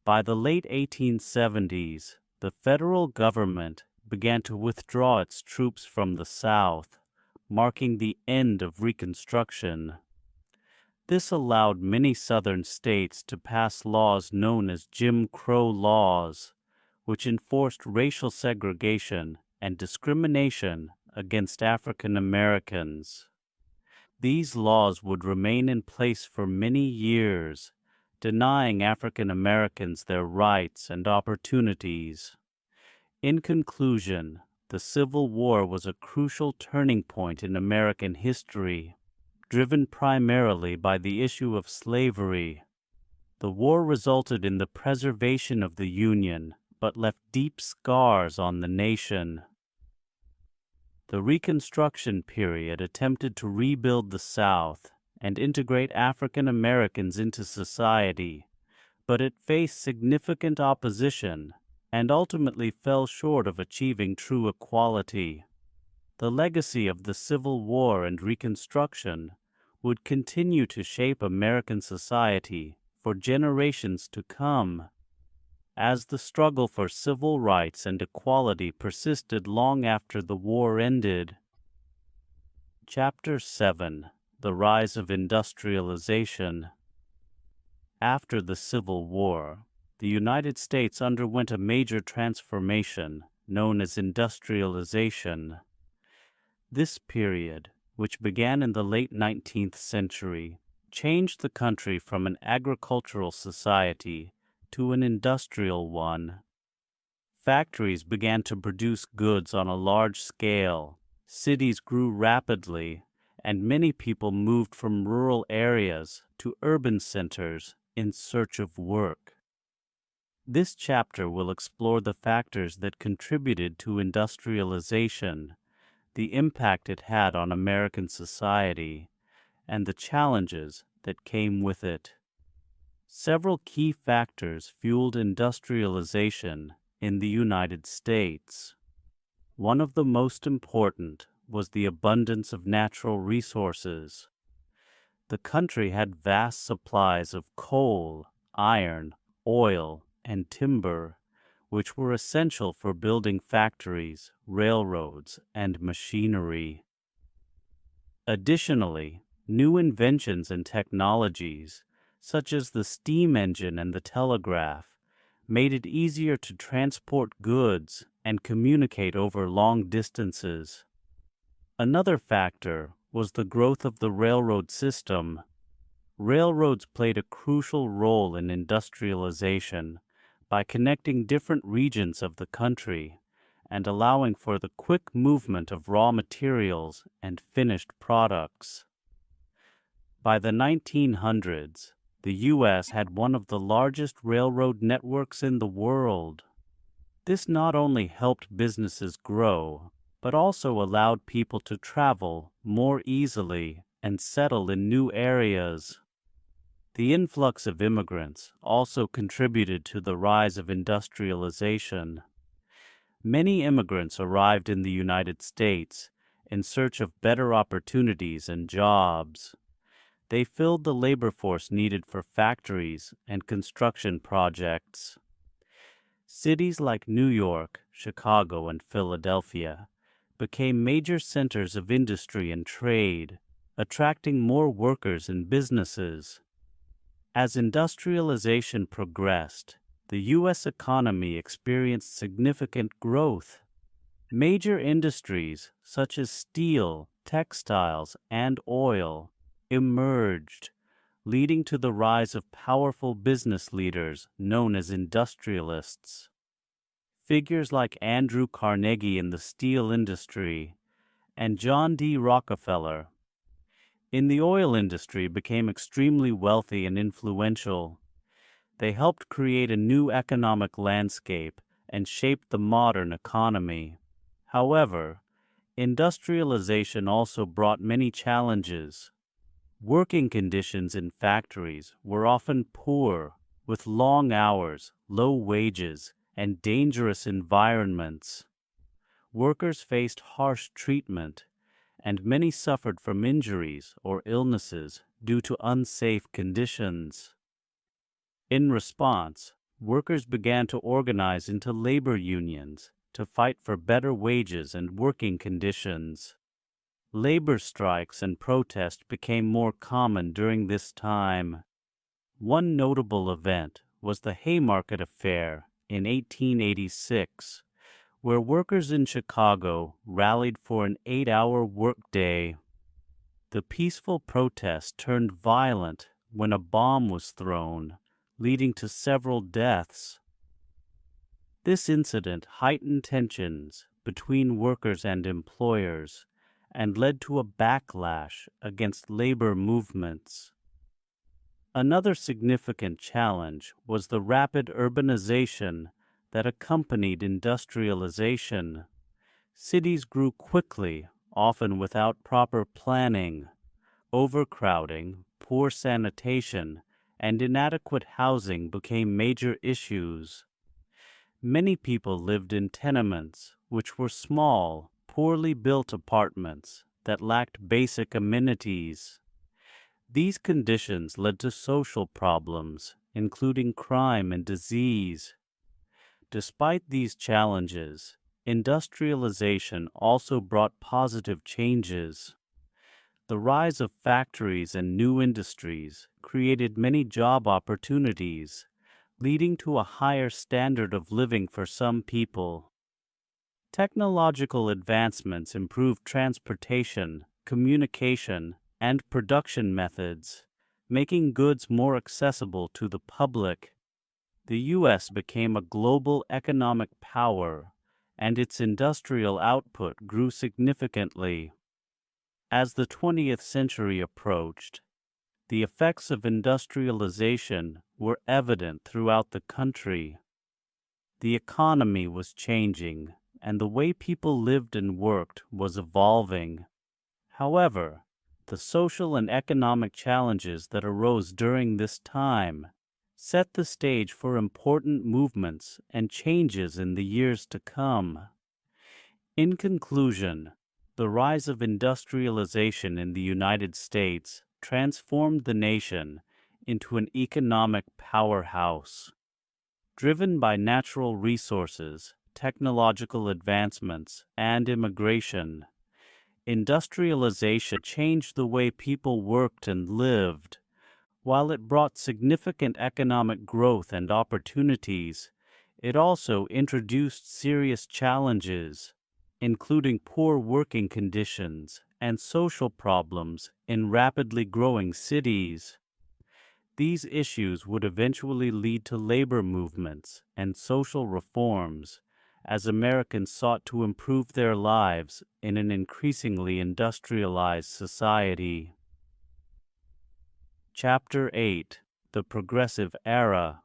S1: By the late 1870s, the federal government began to withdraw its troops from the South, marking the end of Reconstruction. This allowed many Southern states to pass laws known as Jim Crow laws, which enforced racial segregation and discrimination against African Americans. These laws would remain in place for many years, denying African Americans their rights and opportunities. In conclusion, the Civil War was a crucial turning point in American history, driven primarily by the issue of slavery. The war resulted in the preservation of the Union, but left deep scars on the nation. The Reconstruction period attempted to rebuild the South and integrate African Americans into society, but it faced significant opposition and ultimately fell short of achieving true equality. The legacy of the Civil War and Reconstruction would continue to shape American society for generations to come. As the struggle for civil rights and equality persisted long after the war ended. Chapter 7: The Rise of Industrialization. After the Civil War, the United States underwent a major transformation known as industrialization. This period, which began in the late 19th century, changed the country from an agricultural society to an industrial one. Factories began to produce goods on a large scale, cities grew rapidly, and many people moved from rural areas to urban centers in search of work. This chapter will explore the factors that contributed to industrialization, the impact it had on American society, and the challenges that came with it. Several key factors fueled industrialization in the United States. One of the most important was the abundance of natural resources. The country had vast supplies of coal, iron, oil, and timber, which were essential for building factories, railroads, and machinery. Additionally, new inventions and technologies, such as the steam engine and the telegraph, made it easier to transport goods and communicate over long distances. Another factor was the growth of the railroad system. Railroads played a crucial role in industrialization by connecting different regions of the country and allowing for the quick movement of raw materials and finished products. By the 1900s, the U.S. had one of the largest railroad networks in the world. This not only helped businesses grow, but also allowed people to travel more easily and settle in new areas. The influx of immigrants also contributed to the rise of industrialization. Many immigrants arrived in the United States in search of better opportunities and jobs. They filled the labor force needed for factories and construction projects. Cities like New York, Chicago, and Philadelphia became major centers of industry and trade, attracting more workers and businesses. As industrialization progressed, the U.S. economy experienced significant growth. Major industries such as steel, textiles, and oil emerged, leading to the rise of powerful business leaders known as industrialists. Figures like Andrew Carnegie in the steel industry and John D. Rockefeller in the oil industry became extremely wealthy and influential. They helped create a new economic landscape and shaped the modern economy. However, industrialization also brought many challenges. Working conditions in factories were often poor, with long hours, low wages, and dangerous environments. Workers faced harsh treatment, and many suffered from injuries or illnesses due to unsafe conditions. In response, workers began to organize into labor unions to fight for better wages and working conditions. Labor strikes and protests became more common during this time. One notable event was the Haymarket Affair in 1886, where workers in Chicago rallied for an 8-hour workday. The peaceful protest turned violent when a bomb was thrown, leading to several deaths. This incident heightened tensions between workers and employers and led to a backlash against labor movements. Another significant challenge was the rapid urbanization that accompanied industrialization. Cities grew quickly, often without proper planning. Overcrowding, poor sanitation, and inadequate housing became major issues. Many people lived in tenements, which were small, poorly built apartments that lacked basic amenities. These conditions led to social problems, including crime and disease. Despite these challenges, industrialization also brought positive changes. The rise of factories and new industries created many job opportunities, leading to a higher standard of living for some people. Technological advancements improved transportation, communication, and production methods, making goods more accessible to the public. The U.S. became a global economic power, and its industrial output grew significantly. As the 20th century approached, the effects of industrialization were evident throughout the country. The economy was changing, and the way people lived and worked was evolving. However, the social and economic challenges that arose during this time set the stage for important movements and changes in the years to come. In conclusion, the rise of industrialization in the United States transformed the nation into an economic powerhouse. Driven by natural resources, technological advancements, and immigration, industrialization changed the way people worked and lived. While it brought significant economic growth and opportunities, it also introduced serious challenges, including poor working conditions and social problems in rapidly growing cities. These issues would eventually lead to labor movements and social reforms as Americans sought to improve their lives in an increasingly industrialized society. Chapter 8: The Progressive Era.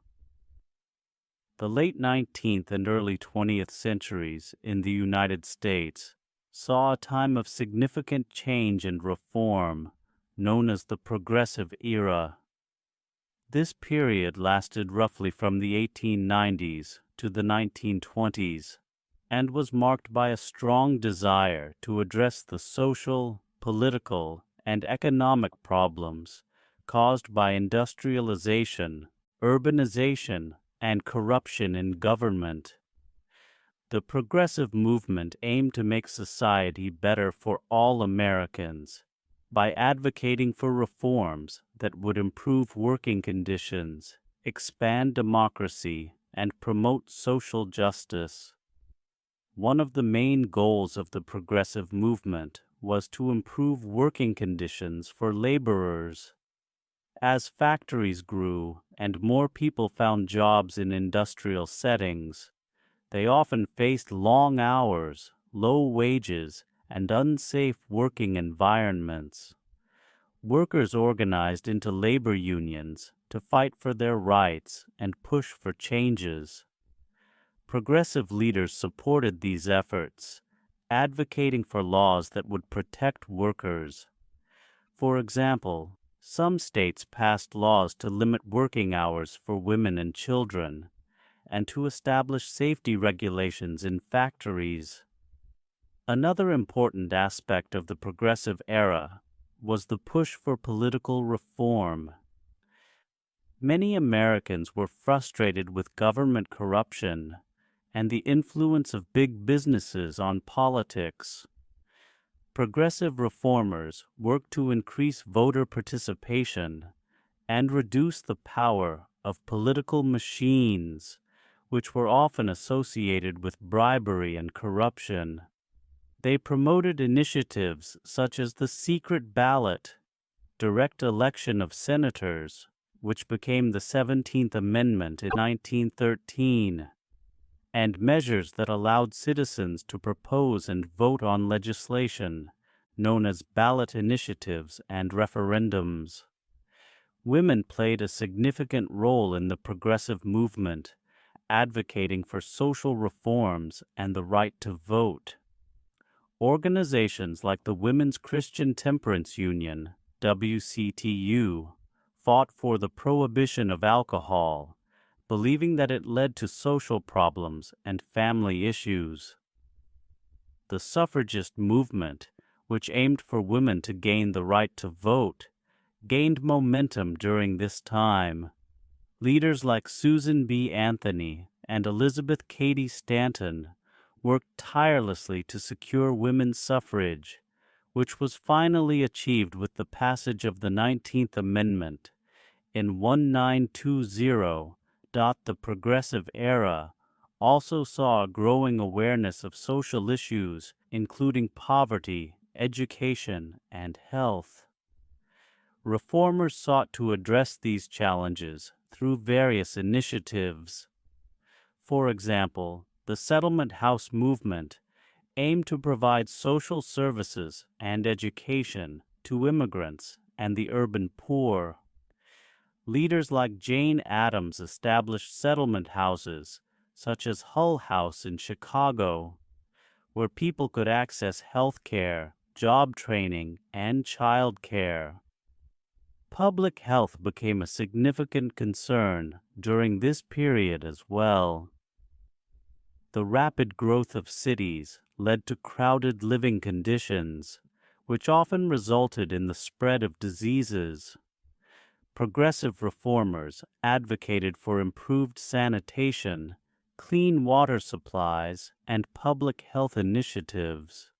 S1: The late 19th and early 20th centuries in the United States saw a time of significant change and reform, known as the Progressive Era. This period lasted roughly from the 1890s to the 1920s, and was marked by a strong desire to address the social, political, and economic problems caused by industrialization, urbanization, and corruption in government. The progressive movement aimed to make society better for all Americans by advocating for reforms that would improve working conditions, expand democracy, and promote social justice. One of the main goals of the progressive movement was to improve working conditions for laborers. As factories grew and more people found jobs in industrial settings, they often faced long hours, low wages, and unsafe working environments. Workers organized into labor unions to fight for their rights and push for changes. Progressive leaders supported these efforts, advocating for laws that would protect workers. For example, some states passed laws to limit working hours for women and children, and to establish safety regulations in factories. Another important aspect of the progressive era was the push for political reform. Many Americans were frustrated with government corruption and the influence of big businesses on politics. Progressive reformers worked to increase voter participation and reduce the power of political machines, which were often associated with bribery and corruption. They promoted initiatives such as the secret ballot, direct election of senators, which became the 17th Amendment in 1913, and measures that allowed citizens to propose and vote on legislation, known as ballot initiatives and referendums. Women played a significant role in the progressive movement, advocating for social reforms and the right to vote. Organizations like the Women's Christian Temperance Union, WCTU, fought for the prohibition of alcohol, believing that it led to social problems and family issues. The suffragist movement, which aimed for women to gain the right to vote, gained momentum during this time. Leaders like Susan B. Anthony and Elizabeth Cady Stanton worked tirelessly to secure women's suffrage, which was finally achieved with the passage of the 19th Amendment in 1920. The progressive era also saw a growing awareness of social issues, including poverty, education, and health. Reformers sought to address these challenges through various initiatives. For example, the settlement house movement aimed to provide social services and education to immigrants and the urban poor. Leaders like Jane Addams established settlement houses, such as Hull House in Chicago, where people could access health care, job training, and child care. Public health became a significant concern during this period as well. The rapid growth of cities led to crowded living conditions, which often resulted in the spread of diseases. Progressive reformers advocated for improved sanitation, clean water supplies, and public health initiatives.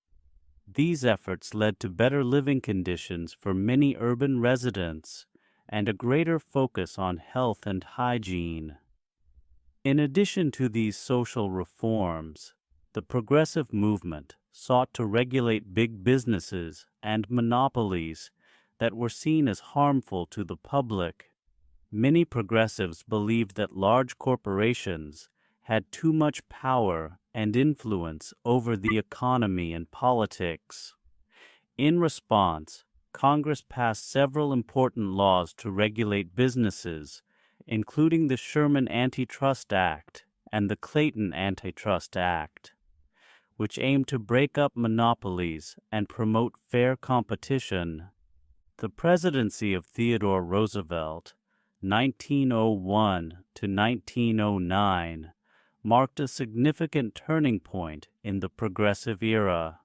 S1: These efforts led to better living conditions for many urban residents and a greater focus on health and hygiene. In addition to these social reforms, the progressive movement sought to regulate big businesses and monopolies that were seen as harmful to the public. Many progressives believed that large corporations had too much power and influence over the economy and politics. In response, Congress passed several important laws to regulate businesses, including the Sherman Antitrust Act and the Clayton Antitrust Act, which aimed to break up monopolies and promote fair competition. The presidency of Theodore Roosevelt, 1901 to 1909, marked a significant turning point in the progressive era.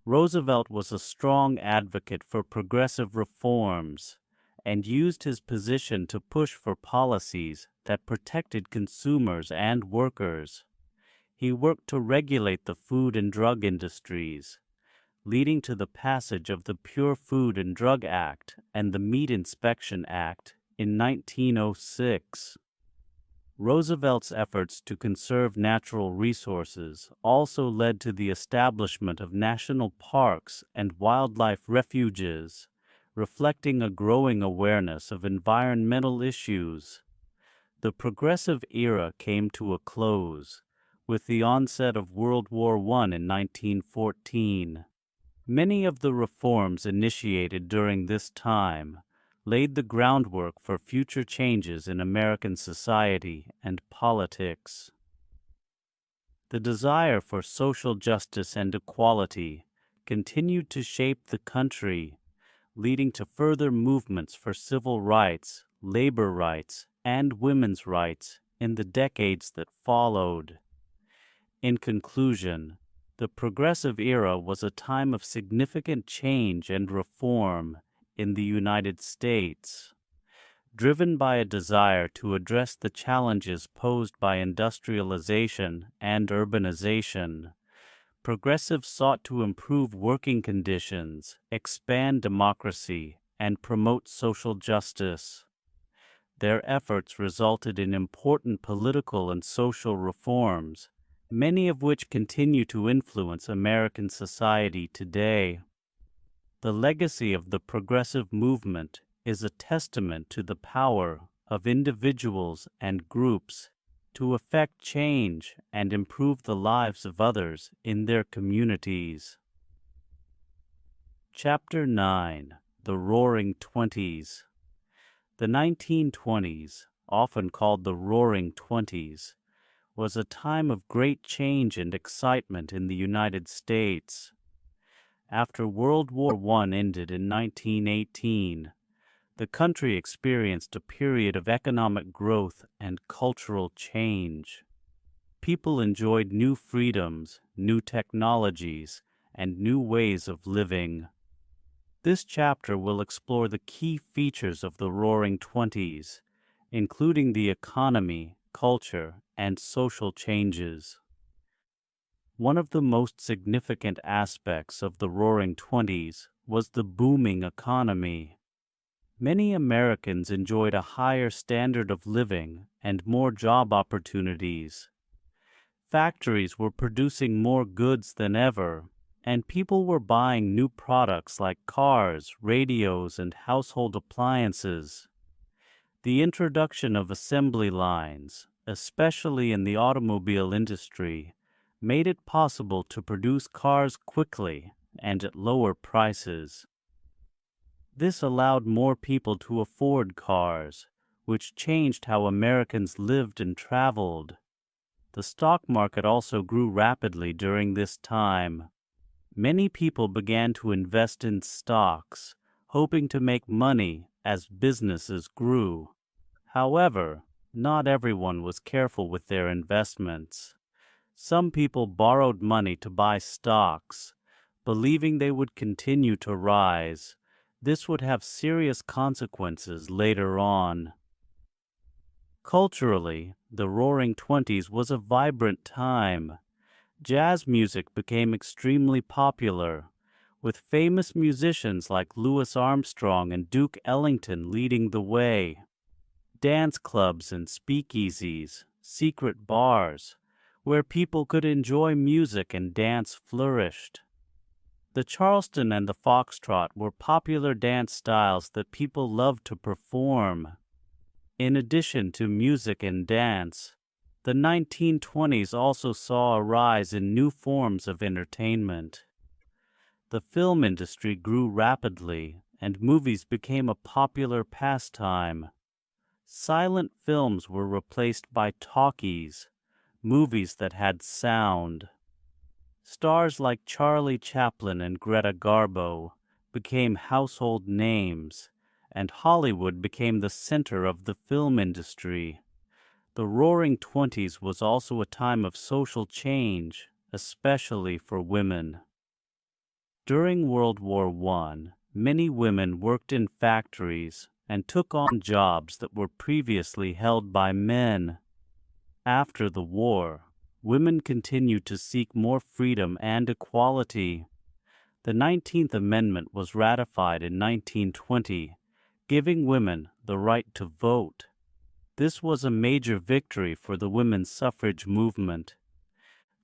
S1: Roosevelt was a strong advocate for progressive reforms and used his position to push for policies that protected consumers and workers. He worked to regulate the food and drug industries, leading to the passage of the Pure Food and Drug Act and the Meat Inspection Act in 1906. Roosevelt's efforts to conserve natural resources also led to the establishment of national parks and wildlife refuges, reflecting a growing awareness of environmental issues. The Progressive Era came to a close with the onset of World War I in 1914. Many of the reforms initiated during this time laid the groundwork for future changes in American society and politics. The desire for social justice and equality continued to shape the country, leading to further movements for civil rights, labor rights, and women's rights in the decades that followed. In conclusion, the Progressive Era was a time of significant change and reform in the United States. Driven by a desire to address the challenges posed by industrialization and urbanization, progressives sought to improve working conditions, expand democracy, and promote social justice. Their efforts resulted in important political and social reforms, many of which continue to influence American society today. The legacy of the progressive movement is a testament to the power of individuals and groups to effect change and improve the lives of others in their communities. Chapter 9: The Roaring Twenties. The 1920s, often called the Roaring Twenties, was a time of great change and excitement in the United States. After World War I ended in 1918, the country experienced a period of economic growth and cultural change. People enjoyed new freedoms, new technologies, and new ways of living. This chapter will explore the key features of the Roaring Twenties, including the economy, culture, and social changes. One of the most significant aspects of the Roaring Twenties was the booming economy. Many Americans enjoyed a higher standard of living and more job opportunities. Factories were producing more goods than ever, and people were buying new products like cars, radios, and household appliances. The introduction of assembly lines, especially in the automobile industry, made it possible to produce cars quickly and at lower prices. This allowed more people to afford cars, which changed how Americans lived and traveled. The stock market also grew rapidly during this time. Many people began to invest in stocks, hoping to make money as businesses grew. However, not everyone was careful with their investments. Some people borrowed money to buy stocks, believing they would continue to rise. This would have serious consequences later on. Culturally, the Roaring Twenties was a vibrant time. Jazz music became extremely popular, with famous musicians like Louis Armstrong and Duke Ellington leading the way. Dance clubs and speakeasies, secret bars, where people could enjoy music and dance flourished. The Charleston and the Foxtrot were popular dance styles that people loved to perform. In addition to music and dance, the 1920s also saw a rise in new forms of entertainment. The film industry grew rapidly, and movies became a popular pastime. Silent films were replaced by talkies, movies that had sound. Stars like Charlie Chaplin and Greta Garbo became household names, and Hollywood became the center of the film industry. The Roaring Twenties was also a time of social change, especially for women. During World War I, many women worked in factories and took on jobs that were previously held by men. After the war, women continued to seek more freedom and equality. The 19th Amendment was ratified in 1920, giving women the right to vote. This was a major victory for the women's suffrage movement.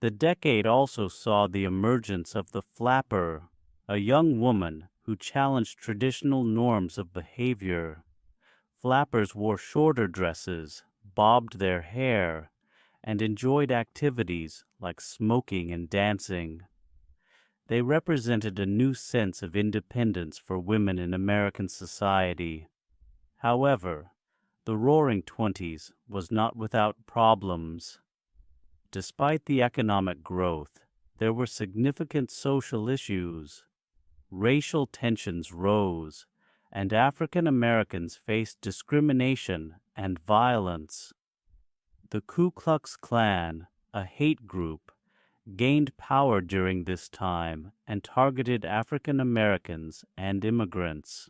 S1: The decade also saw the emergence of the flapper, a young woman who challenged traditional norms of behavior. Flappers wore shorter dresses, bobbed their hair, and enjoyed activities like smoking and dancing. They represented a new sense of independence for women in American society. However, the Roaring Twenties was not without problems. Despite the economic growth, there were significant social issues. Racial tensions rose, and African Americans faced discrimination and violence. The Ku Klux Klan, a hate group, gained power during this time and targeted African Americans and immigrants.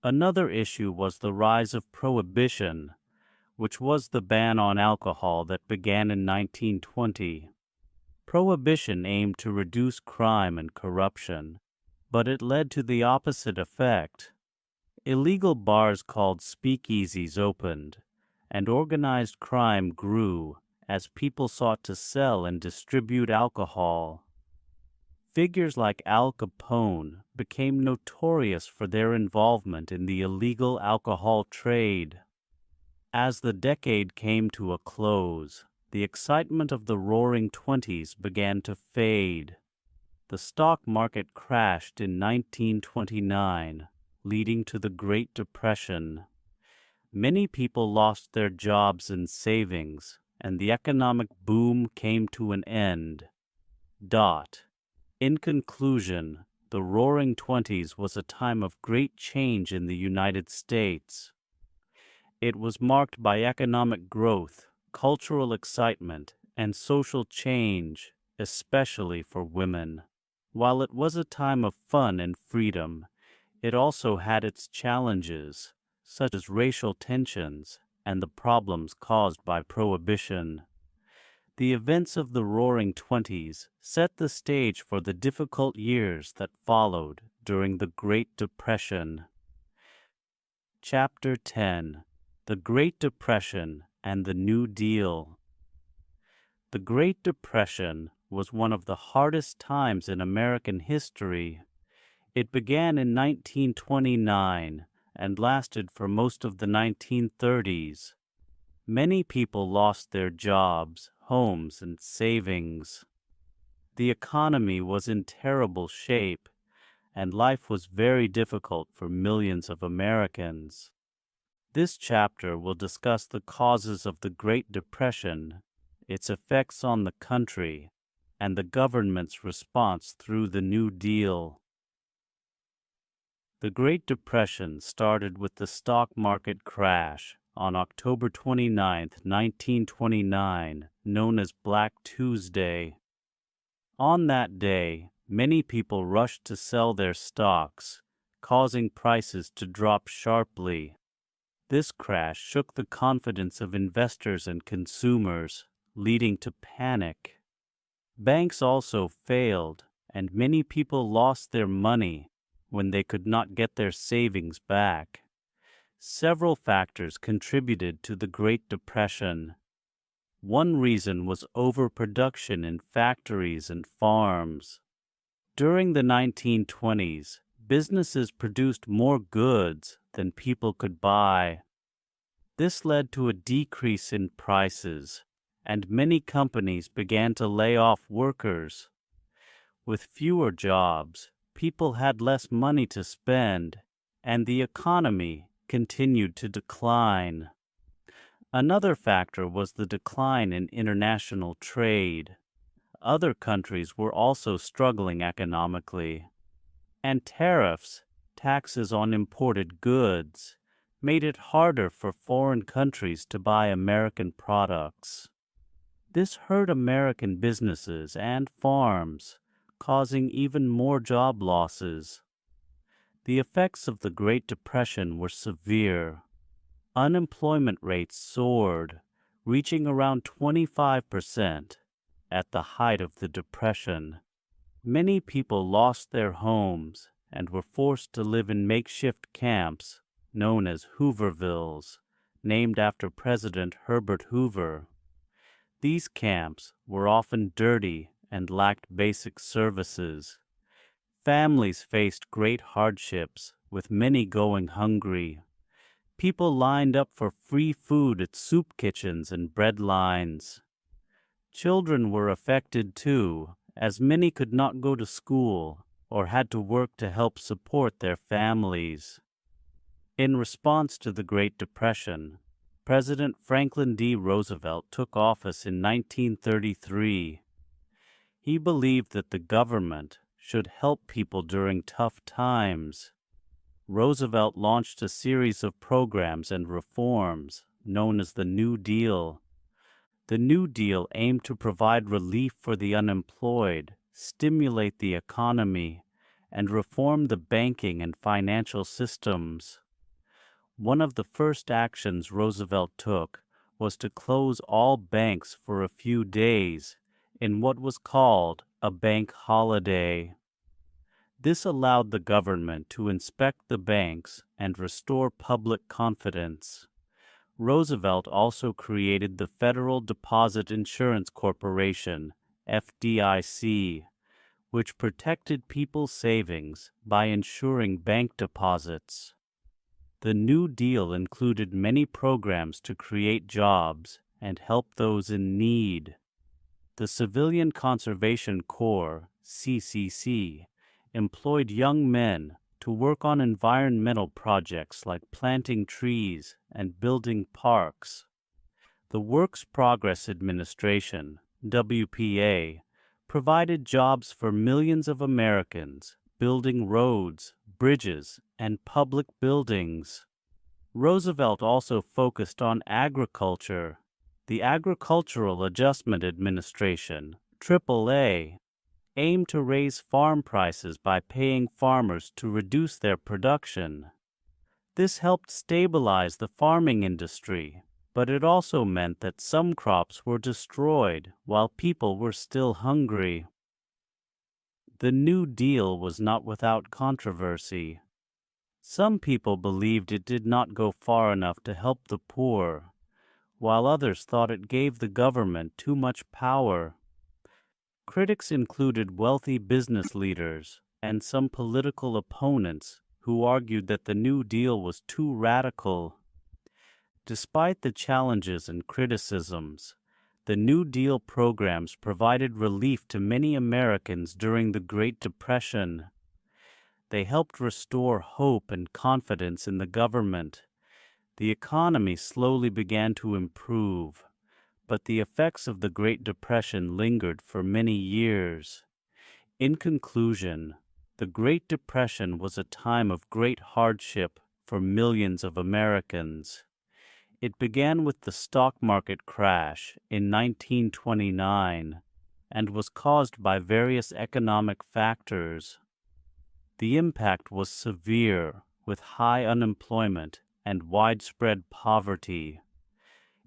S1: Another issue was the rise of Prohibition, which was the ban on alcohol that began in 1920. Prohibition aimed to reduce crime and corruption, but it led to the opposite effect. Illegal bars called speakeasies opened, and organized crime grew as people sought to sell and distribute alcohol. Figures like Al Capone became notorious for their involvement in the illegal alcohol trade. As the decade came to a close, the excitement of the Roaring Twenties began to fade. The stock market crashed in 1929, leading to the Great Depression. Many people lost their jobs and savings, and the economic boom came to an end. In conclusion, the Roaring Twenties was a time of great change in the United States. It was marked by economic growth, cultural excitement, and social change, especially for women. While it was a time of fun and freedom, it also had its challenges, such as racial tensions and the problems caused by Prohibition. The events of the Roaring Twenties set the stage for the difficult years that followed during the Great Depression. Chapter 10: The Great Depression and the New Deal. The Great Depression was one of the hardest times in American history. It began in 1929 and lasted for most of the 1930s. Many people lost their jobs, homes, and savings. The economy was in terrible shape, and life was very difficult for millions of Americans. This chapter will discuss the causes of the Great Depression, its effects on the country, and the government's response through the New Deal. The Great Depression started with the stock market crash on October 29, 1929, known as Black Tuesday. On that day, many people rushed to sell their stocks, causing prices to drop sharply. This crash shook the confidence of investors and consumers, leading to panic. Banks also failed, and many people lost their money when they could not get their savings back. Several factors contributed to the Great Depression. One reason was overproduction in factories and farms. During the 1920s, businesses produced more goods than people could buy. This led to a decrease in prices, and many companies began to lay off workers. With fewer jobs, people had less money to spend, and the economy continued to decline. Another factor was the decline in international trade. Other countries were also struggling economically, and tariffs, taxes on imported goods, made it harder for foreign countries to buy American products. This hurt American businesses and farms, causing even more job losses. The effects of the Great Depression were severe. Unemployment rates soared, reaching around 25% at the height of the Depression. Many people lost their homes and were forced to live in makeshift camps known as Hoovervilles, named after President Herbert Hoover. These camps were often dirty and lacked basic services. Families faced great hardships, with many going hungry. People lined up for free food at soup kitchens and bread lines. Children were affected too, as many could not go to school or had to work to help support their families. In response to the Great Depression, President Franklin D. Roosevelt took office in 1933. He believed that the government should help people during tough times. Roosevelt launched a series of programs and reforms known as the New Deal. The New Deal aimed to provide relief for the unemployed, stimulate the economy, and reform the banking and financial systems. One of the first actions Roosevelt took was to close all banks for a few days in what was called a bank holiday. This allowed the government to inspect the banks and restore public confidence. Roosevelt also created the Federal Deposit Insurance Corporation, FDIC, which protected people's savings by insuring bank deposits. The New Deal included many programs to create jobs and help those in need. The Civilian Conservation Corps, CCC, employed young men to work on environmental projects like planting trees and building parks. The Works Progress Administration, WPA, provided jobs for millions of Americans, building roads, bridges, and public buildings. Roosevelt also focused on agriculture. The Agricultural Adjustment Administration, AAA, aimed to raise farm prices by paying farmers to reduce their production. This helped stabilize the farming industry, but it also meant that some crops were destroyed while people were still hungry. The New Deal was not without controversy. Some people believed it did not go far enough to help the poor, while others thought it gave the government too much power. Critics included wealthy business leaders and some political opponents who argued that the New Deal was too radical. Despite the challenges and criticisms, the New Deal programs provided relief to many Americans during the Great Depression. They helped restore hope and confidence in the government. The economy slowly began to improve, but the effects of the Great Depression lingered for many years. In conclusion, the Great Depression was a time of great hardship for millions of Americans. It began with the stock market crash in 1929 and was caused by various economic factors. The impact was severe, with high unemployment and widespread poverty.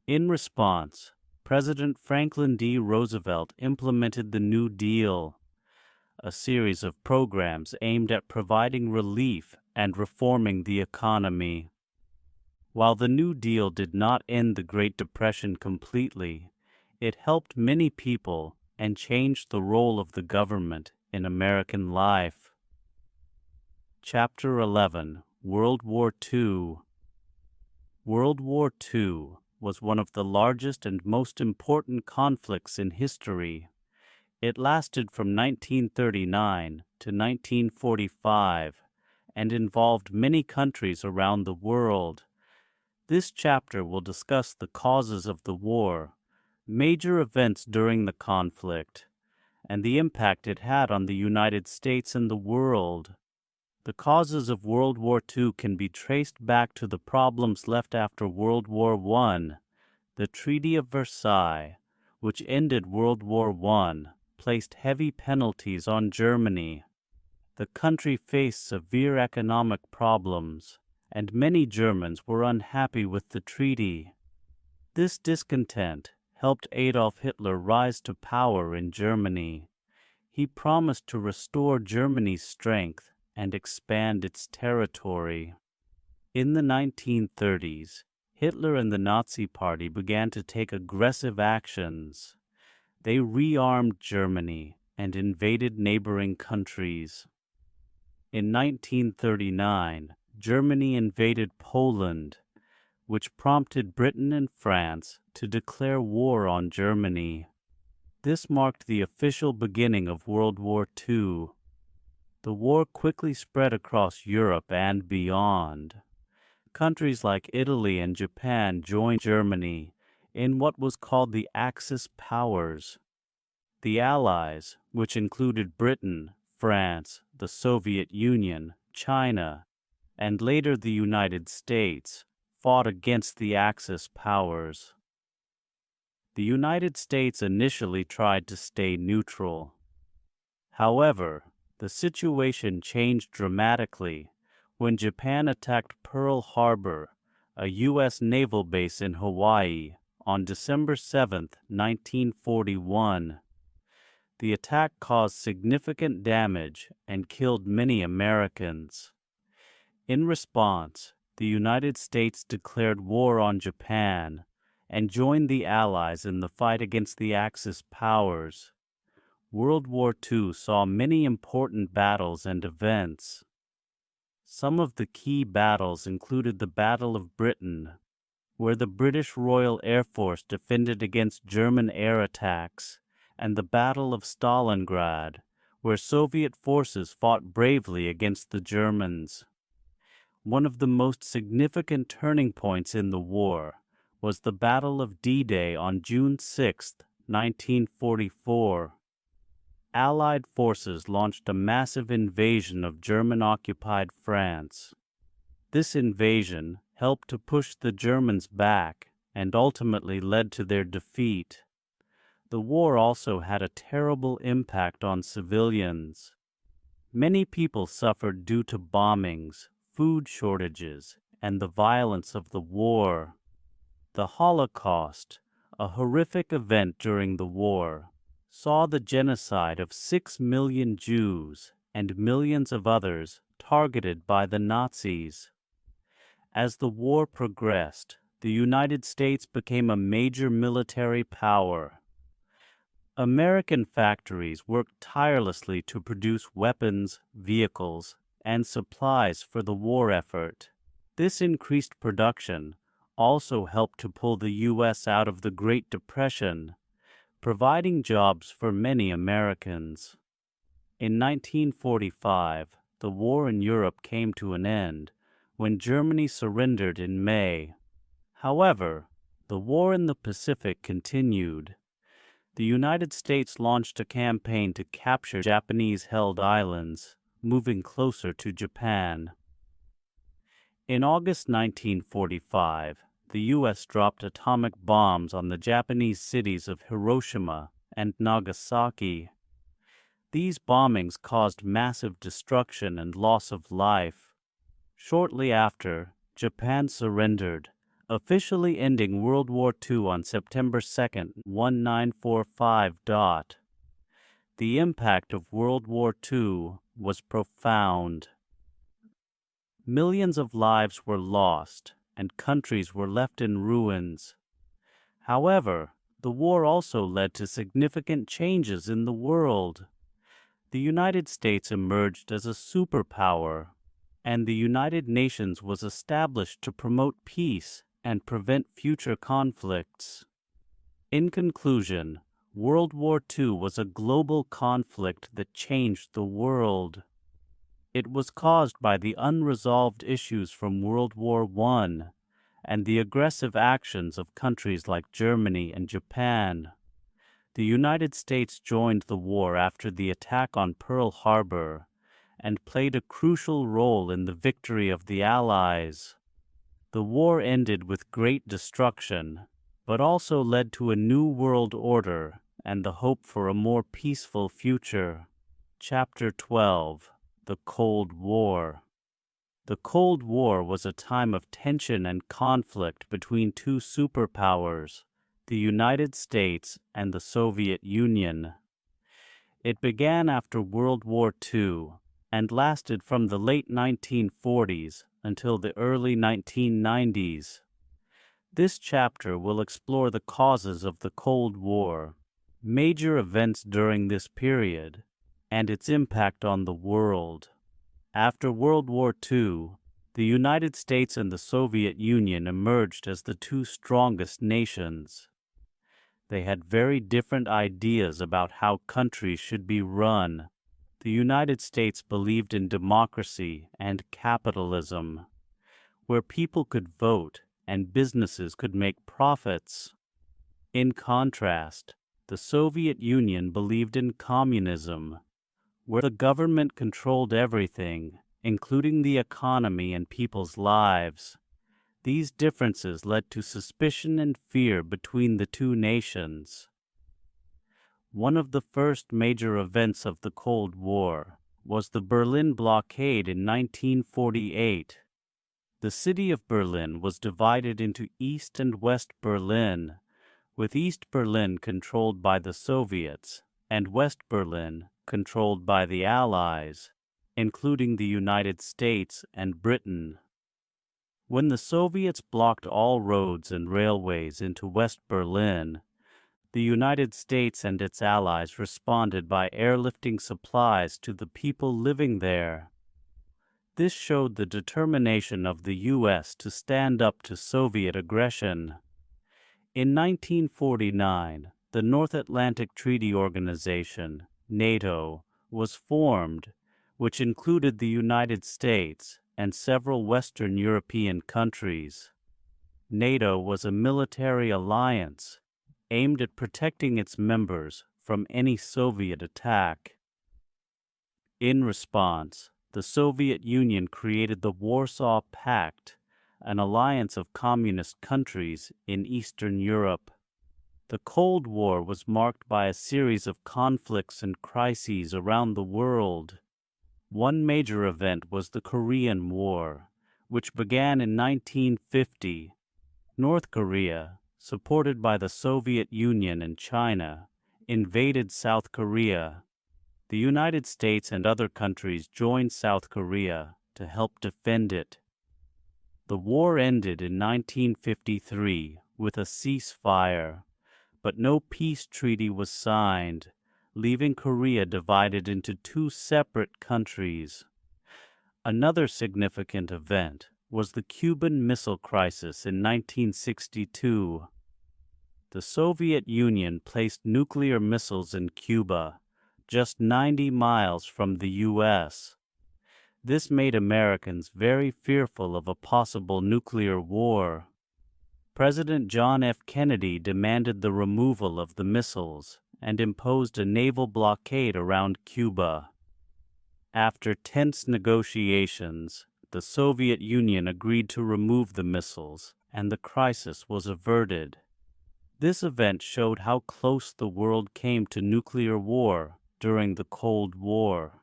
S1: In response, President Franklin D. Roosevelt implemented the New Deal, a series of programs aimed at providing relief and reforming the economy. While the New Deal did not end the Great Depression completely, it helped many people and changed the role of the government in American life. Chapter 11: World War II. World War II was one of the largest and most important conflicts in history. It lasted from 1939 to 1945 and involved many countries around the world. This chapter will discuss the causes of the war, major events during the conflict, and the impact it had on the United States and the world. The causes of World War II can be traced back to the problems left after World War I. The Treaty of Versailles, which ended World War I, placed heavy penalties on Germany. The country faced severe economic problems, and many Germans were unhappy with the treaty. This discontent helped Adolf Hitler rise to power in Germany. He promised to restore Germany's strength and expand its territory. In the 1930s, Hitler and the Nazi Party began to take aggressive actions. They rearmed Germany and invaded neighboring countries. In 1939, Germany invaded Poland, which prompted Britain and France to declare war on Germany. This marked the official beginning of World War II. The war quickly spread across Europe and beyond. Countries like Italy and Japan joined Germany in what was called the Axis powers. The Allies, which included Britain, France, the Soviet Union, China, and later the United States, fought against the Axis powers. The United States initially tried to stay neutral. However, the situation changed dramatically when Japan attacked Pearl Harbor, a U.S. naval base in Hawaii, on December 7, 1941. The attack caused significant damage and killed many Americans. In response, the United States declared war on Japan and joined the Allies in the fight against the Axis powers. World War II saw many important battles and events. Some of the key battles included the Battle of Britain, where the British Royal Air Force defended against German air attacks, and the Battle of Stalingrad, where Soviet forces fought bravely against the Germans. One of the most significant turning points in the war was the Battle of D-Day on June 6, 1944. Allied forces launched a massive invasion of German-occupied France. This invasion helped to push the Germans back and ultimately led to their defeat. The war also had a terrible impact on civilians. Many people suffered due to bombings, food shortages, and the violence of the war. The Holocaust, a horrific event during the war, saw the genocide of 6 million Jews and millions of others targeted by the Nazis. As the war progressed, the United States became a major military power. American factories worked tirelessly to produce weapons, vehicles, and supplies for the war effort. This increased production also helped to pull the U.S. out of the Great Depression, providing jobs for many Americans. In 1945, the war in Europe came to an end when Germany surrendered in May. However, the war in the Pacific continued. The United States launched a campaign to capture Japanese-held islands, moving closer to Japan. In August 1945, the U.S. dropped atomic bombs on the Japanese cities of Hiroshima and Nagasaki. These bombings caused massive destruction and loss of life. Shortly after, Japan surrendered, officially ending World War II on September 2, 1945. The impact of World War II was profound. Millions of lives were lost, and countries were left in ruins. However, the war also led to significant changes in the world. The United States emerged as a superpower, and the United Nations was established to promote peace and prevent future conflicts. In conclusion, World War II was a global conflict that changed the world. It was caused by the unresolved issues from World War I and the aggressive actions of countries like Germany and Japan. The United States joined the war after the attack on Pearl Harbor and played a crucial role in the victory of the Allies. The war ended with great destruction, but also led to a new world order and the hope for a more peaceful future. Chapter 12: The Cold War. The Cold War was a time of tension and conflict between two superpowers, the United States and the Soviet Union. It began after World War II and lasted from the late 1940s until the early 1990s. This chapter will explore the causes of the Cold War, major events during this period, and its impact on the world. After World War II, the United States and the Soviet Union emerged as the two strongest nations. They had very different ideas about how countries should be run. The United States believed in democracy and capitalism, where people could vote and businesses could make profits. In contrast, the Soviet Union believed in communism, where the government controlled everything, including the economy and people's lives. These differences led to suspicion and fear between the two nations. One of the first major events of the Cold War was the Berlin blockade in 1948. The city of Berlin was divided into East and West Berlin, with East Berlin controlled by the Soviets and West Berlin controlled by the Allies, including the United States and Britain. When the Soviets blocked all roads and railways into West Berlin, the United States and its allies responded by airlifting supplies to the people living there. This showed the determination of the U.S. to stand up to Soviet aggression. In 1949, the North Atlantic Treaty Organization, NATO, was formed, which included the United States and several Western European countries. NATO was a military alliance aimed at protecting its members from any Soviet attack. In response, the Soviet Union created the Warsaw Pact, an alliance of communist countries in Eastern Europe. The Cold War was marked by a series of conflicts and crises around the world. One major event was the Korean War, which began in 1950. North Korea, supported by the Soviet Union and China, invaded South Korea. The United States and other countries joined South Korea to help defend it. The war ended in 1953 with a ceasefire, but no peace treaty was signed, leaving Korea divided into two separate countries. Another significant event was the Cuban Missile Crisis in 1962. The Soviet Union placed nuclear missiles in Cuba, just 90 miles from the U.S. This made Americans very fearful of a possible nuclear war. President John F. Kennedy demanded the removal of the missiles and imposed a naval blockade around Cuba. After tense negotiations, the Soviet Union agreed to remove the missiles, and the crisis was averted. This event showed how close the world came to nuclear war during the Cold War.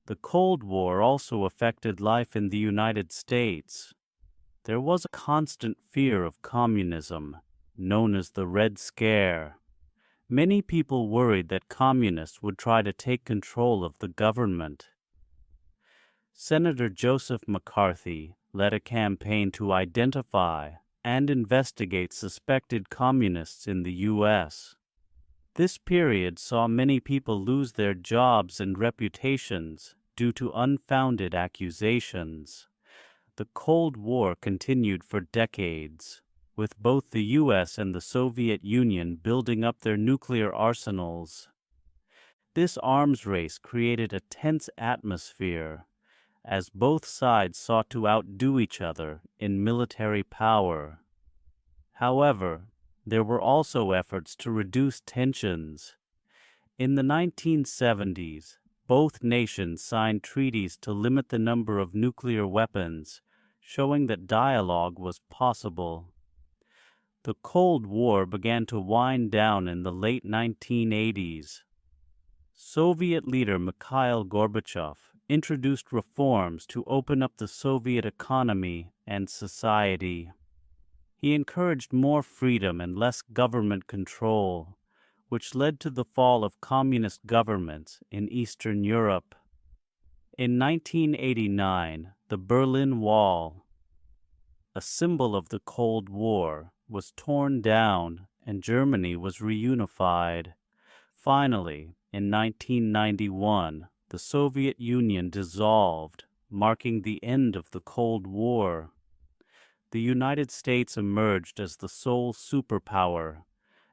S1: The Cold War also affected life in the United States. There was a constant fear of communism, known as the Red Scare. Many people worried that communists would try to take control of the government. Senator Joseph McCarthy led a campaign to identify and investigate suspected communists in the U.S. This period saw many people lose their jobs and reputations due to unfounded accusations. The Cold War continued for decades, with both the U.S. and the Soviet Union building up their nuclear arsenals. This arms race created a tense atmosphere, as both sides sought to outdo each other in military power. However, there were also efforts to reduce tensions. In the 1970s, both nations signed treaties to limit the number of nuclear weapons, showing that dialogue was possible. The Cold War began to wind down in the late 1980s. Soviet leader Mikhail Gorbachev introduced reforms to open up the Soviet economy and society. He encouraged more freedom and less government control, which led to the fall of communist governments in Eastern Europe. In 1989, the Berlin Wall, a symbol of the Cold War, was torn down and Germany was reunified. Finally, in 1991, the Soviet Union dissolved, marking the end of the Cold War. The United States emerged as the sole superpower,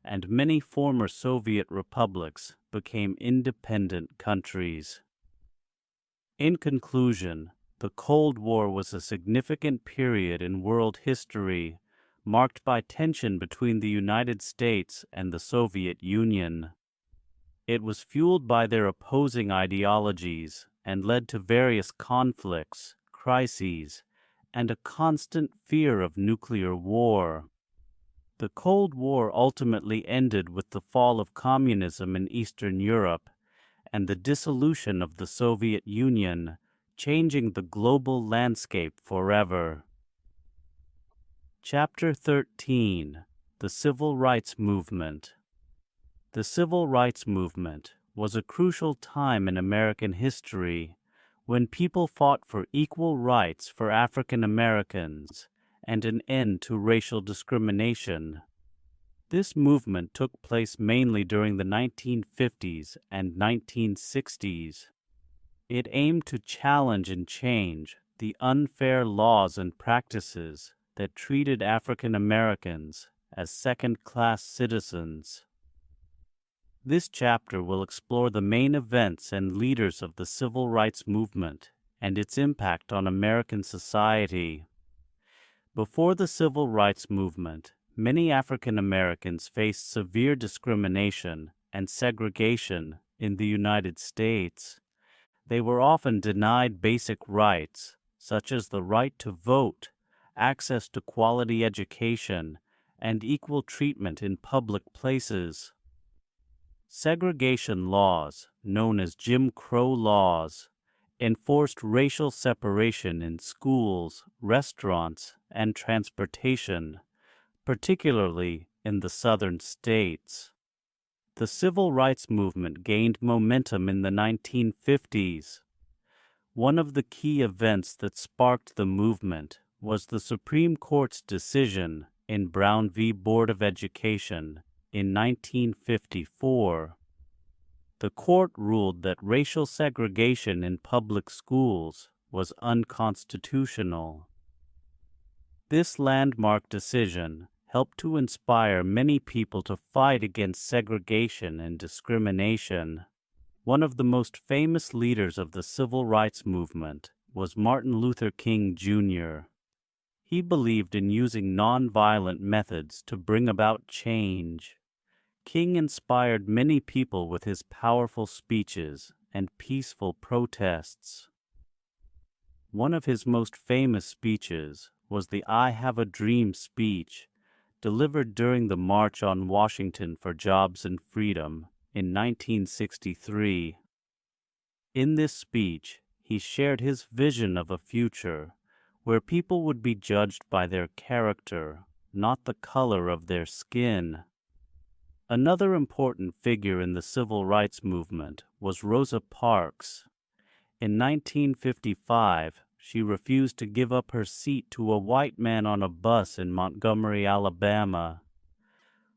S1: and many former Soviet republics became independent countries. In conclusion, the Cold War was a significant period in world history, marked by tension between the United States and the Soviet Union. It was fueled by their opposing ideologies and led to various conflicts, crises, and a constant fear of nuclear war. The Cold War ultimately ended with the fall of communism in Eastern Europe and the dissolution of the Soviet Union, changing the global landscape forever. Chapter 13: The Civil Rights Movement. The Civil Rights Movement was a crucial time in American history when people fought for equal rights for African Americans and an end to racial discrimination. This movement took place mainly during the 1950s and 1960s. It aimed to challenge and change the unfair laws and practices that treated African Americans as second-class citizens. This chapter will explore the main events and leaders of the Civil Rights Movement and its impact on American society. Before the Civil Rights Movement, many African Americans faced severe discrimination and segregation in the United States. They were often denied basic rights, such as the right to vote, access to quality education, and equal treatment in public places. Segregation laws, known as Jim Crow laws, enforced racial separation in schools, restaurants, and transportation, particularly in the southern states. The Civil Rights Movement gained momentum in the 1950s. One of the key events that sparked the movement was the Supreme Court's decision in Brown v. Board of Education in 1954. The court ruled that racial segregation in public schools was unconstitutional. This landmark decision helped to inspire many people to fight against segregation and discrimination. One of the most famous leaders of the Civil Rights Movement was Martin Luther King, Jr. He believed in using nonviolent methods to bring about change. King inspired many people with his powerful speeches and peaceful protests. One of his most famous speeches was the "I Have a Dream" speech, delivered during the March on Washington for Jobs and Freedom in 1963. In this speech, he shared his vision of a future where people would be judged by their character, not the color of their skin. Another important figure in the Civil Rights Movement was Rosa Parks. In 1955, she refused to give up her seat to a white man on a bus in Montgomery, Alabama.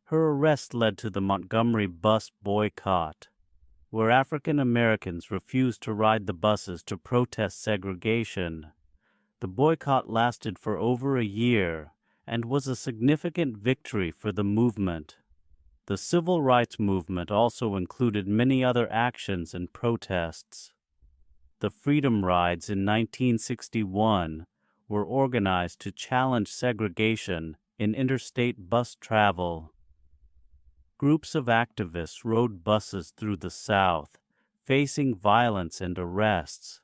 S1: Her arrest led to the Montgomery bus boycott, where African Americans refused to ride the buses to protest segregation. The boycott lasted for over a year and was a significant victory for the movement. The Civil Rights Movement also included many other actions and protests. The Freedom Rides in 1961 were organized to challenge segregation in interstate bus travel. Groups of activists rode buses through the South, facing violence and arrests.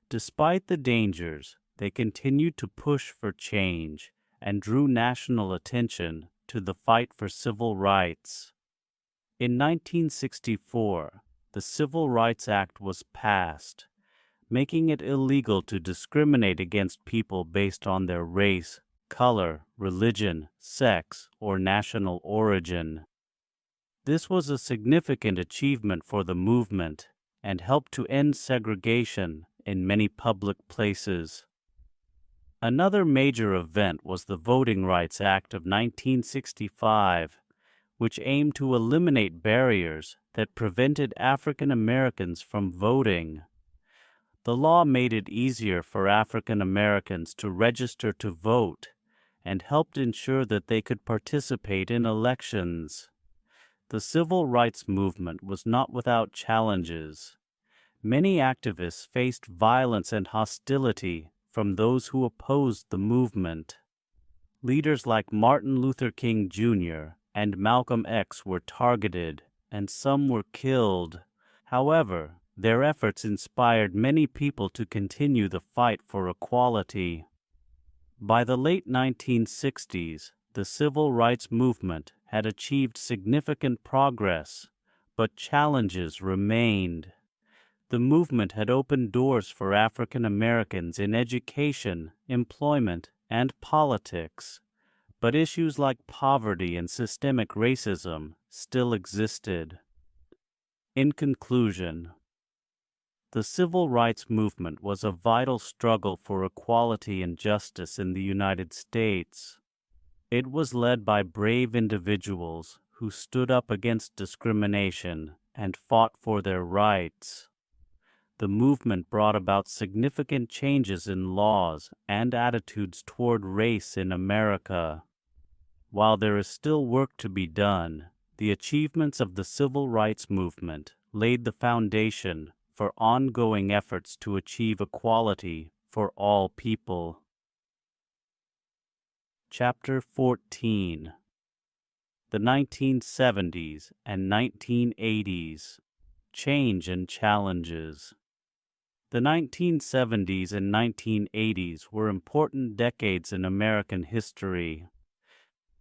S1: Despite the dangers, they continued to push for change and drew national attention to the fight for civil rights. In 1964, the Civil Rights Act was passed, making it illegal to discriminate against people based on their race, color, religion, sex, or national origin. This was a significant achievement for the movement and helped to end segregation in many public places. Another major event was the Voting Rights Act of 1965, which aimed to eliminate barriers that prevented African Americans from voting. The law made it easier for African Americans to register to vote and helped ensure that they could participate in elections. The civil rights movement was not without challenges. Many activists faced violence and hostility from those who opposed the movement. Leaders like Martin Luther King Jr. and Malcolm X were targeted, and some were killed. However, their efforts inspired many people to continue the fight for equality. By the late 1960s, the civil rights movement had achieved significant progress, but challenges remained. The movement had opened doors for African Americans in education, employment, and politics, but issues like poverty and systemic racism still existed. In conclusion, the civil rights movement was a vital struggle for equality and justice in the United States. It was led by brave individuals who stood up against discrimination and fought for their rights. The movement brought about significant changes in laws and attitudes toward race in America. While there is still work to be done, the achievements of the civil rights movement laid the foundation for ongoing efforts to achieve equality for all people. Chapter 14. The 1970s and 1980s. Change and Challenges. The 1970s and 1980s were important decades in American history.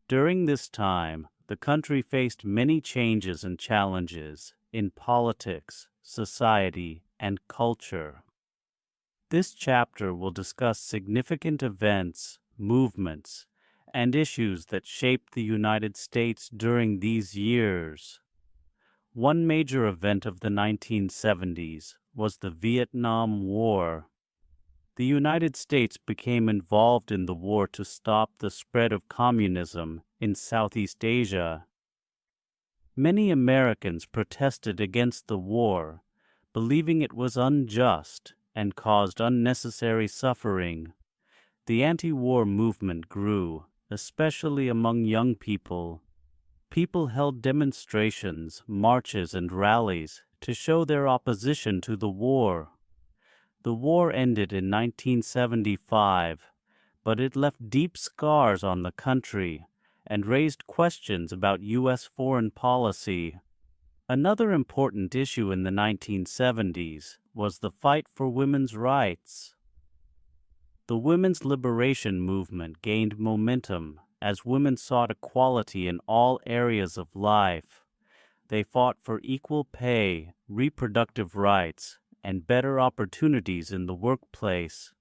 S1: During this time, the country faced many changes and challenges in politics, society, and culture. This chapter will discuss significant events, movements, and issues that shaped the United States during these years. One major event of the 1970s was the Vietnam War. The United States became involved in the war to stop the spread of communism in Southeast Asia. Many Americans protested against the war, believing it was unjust and caused unnecessary suffering. The anti-war movement grew, especially among young people. People held demonstrations, marches, and rallies to show their opposition to the war. The war ended in 1975, but it left deep scars on the country and raised questions about U.S. foreign policy. Another important issue in the 1970s was the fight for women's rights. The women's liberation movement gained momentum as women sought equality in all areas of life. They fought for equal pay, reproductive rights, and better opportunities in the workplace.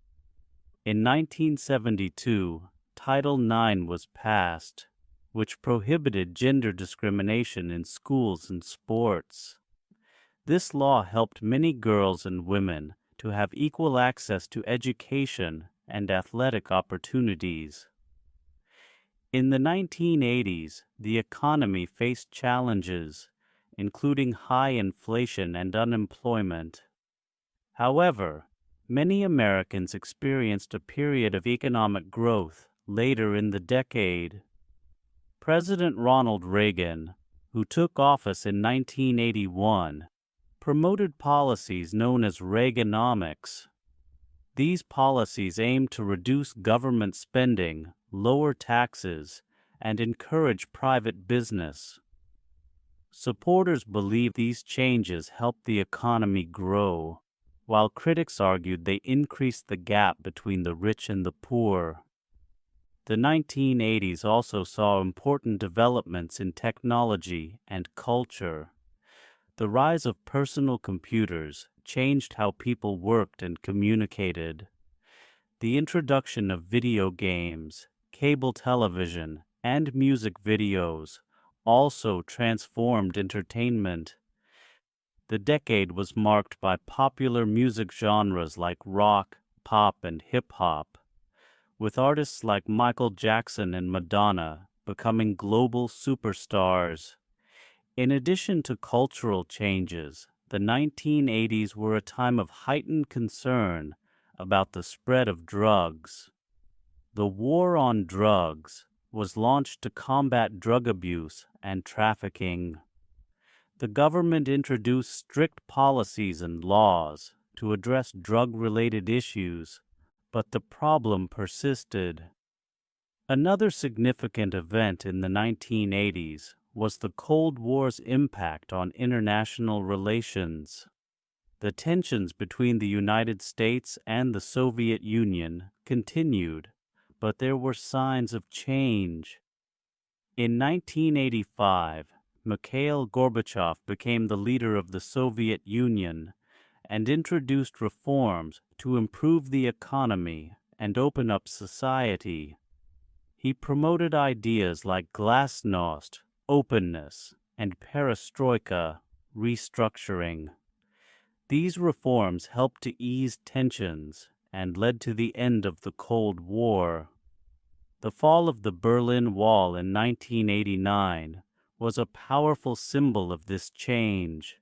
S1: In 1972, Title IX was passed, which prohibited gender discrimination in schools and sports. This law helped many girls and women to have equal access to education and athletic opportunities. In the 1980s, the economy faced challenges, including high inflation and unemployment. However, many Americans experienced a period of economic growth later in the decade. President Ronald Reagan, who took office in 1981, promoted policies known as Reaganomics. These policies aimed to reduce government spending, lower taxes, and encourage private business. Supporters believe these changes helped the economy grow, while critics argued they increased the gap between the rich and the poor. The 1980s also saw important developments in technology and culture. The rise of personal computers changed how people worked and communicated. The introduction of video games, cable television, and music videos also transformed entertainment. The decade was marked by popular music genres like rock, pop, and hip-hop, with artists like Michael Jackson and Madonna becoming global superstars. In addition to cultural changes, the 1980s were a time of heightened concern about the spread of drugs. The war on drugs was launched to combat drug abuse and trafficking. The government introduced strict policies and laws to address drug-related issues, but the problem persisted. Another significant event in the 1980s was the Cold War's impact on international relations. The tensions between the United States and the Soviet Union continued, but there were signs of change. In 1985, Mikhail Gorbachev became the leader of the Soviet Union and introduced reforms to improve the economy and open up society. He promoted ideas like glasnost, openness, and perestroika, restructuring. These reforms helped to ease tensions and led to the end of the Cold War. The fall of the Berlin Wall in 1989 was a powerful symbol of this change.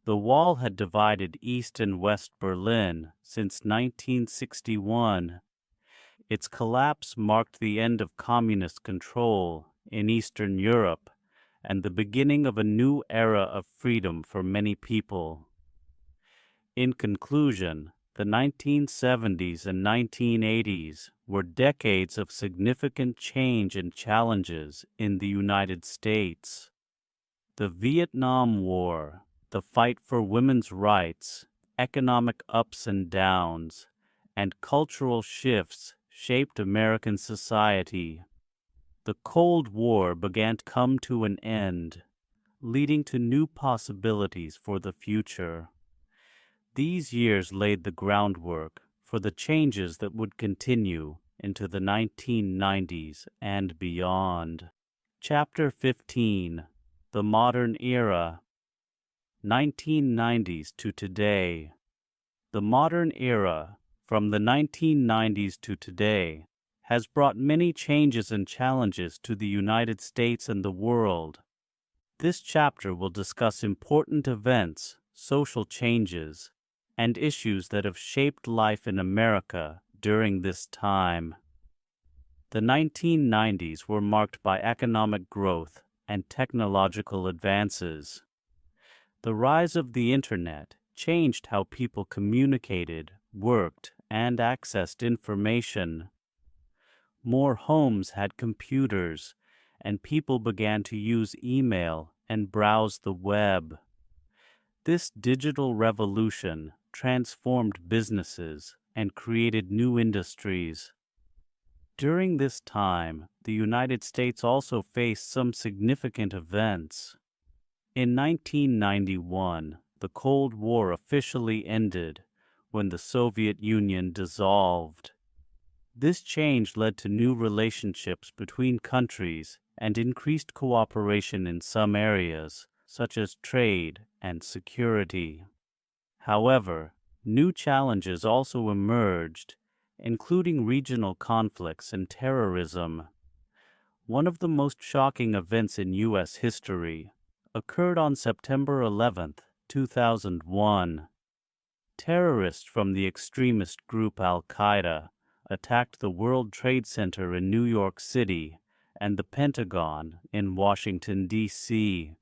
S1: The wall had divided East and West Berlin since 1961. Its collapse marked the end of communist control in Eastern Europe and the beginning of a new era of freedom for many people. In conclusion, the 1970s and 1980s were decades of significant change and challenges in the United States. The Vietnam War, the fight for women's rights, economic ups and downs, and cultural shifts shaped American society. The Cold War began to come to an end, leading to new possibilities for the future. These years laid the groundwork for the changes that would continue into the 1990s and beyond. Chapter 15: The Modern Era, 1990s to Today. The modern era, from the 1990s to today, has brought many changes and challenges to the United States and the world. This chapter will discuss important events, social changes, and issues that have shaped life in America during this time. The 1990s were marked by economic growth and technological advances. The rise of the Internet changed how people communicated, worked, and accessed information. More homes had computers, and people began to use email and browse the web. This digital revolution transformed businesses and created new industries. During this time, the United States also faced some significant events. In 1991, the Cold War officially ended when the Soviet Union dissolved. This change led to new relationships between countries and increased cooperation in some areas, such as trade and security. However, new challenges also emerged, including regional conflicts and terrorism. One of the most shocking events in U.S. history occurred on September 11, 2001. Terrorists from the extremist group Al-Qaeda attacked the World Trade Center in New York City and the Pentagon in Washington, D.C.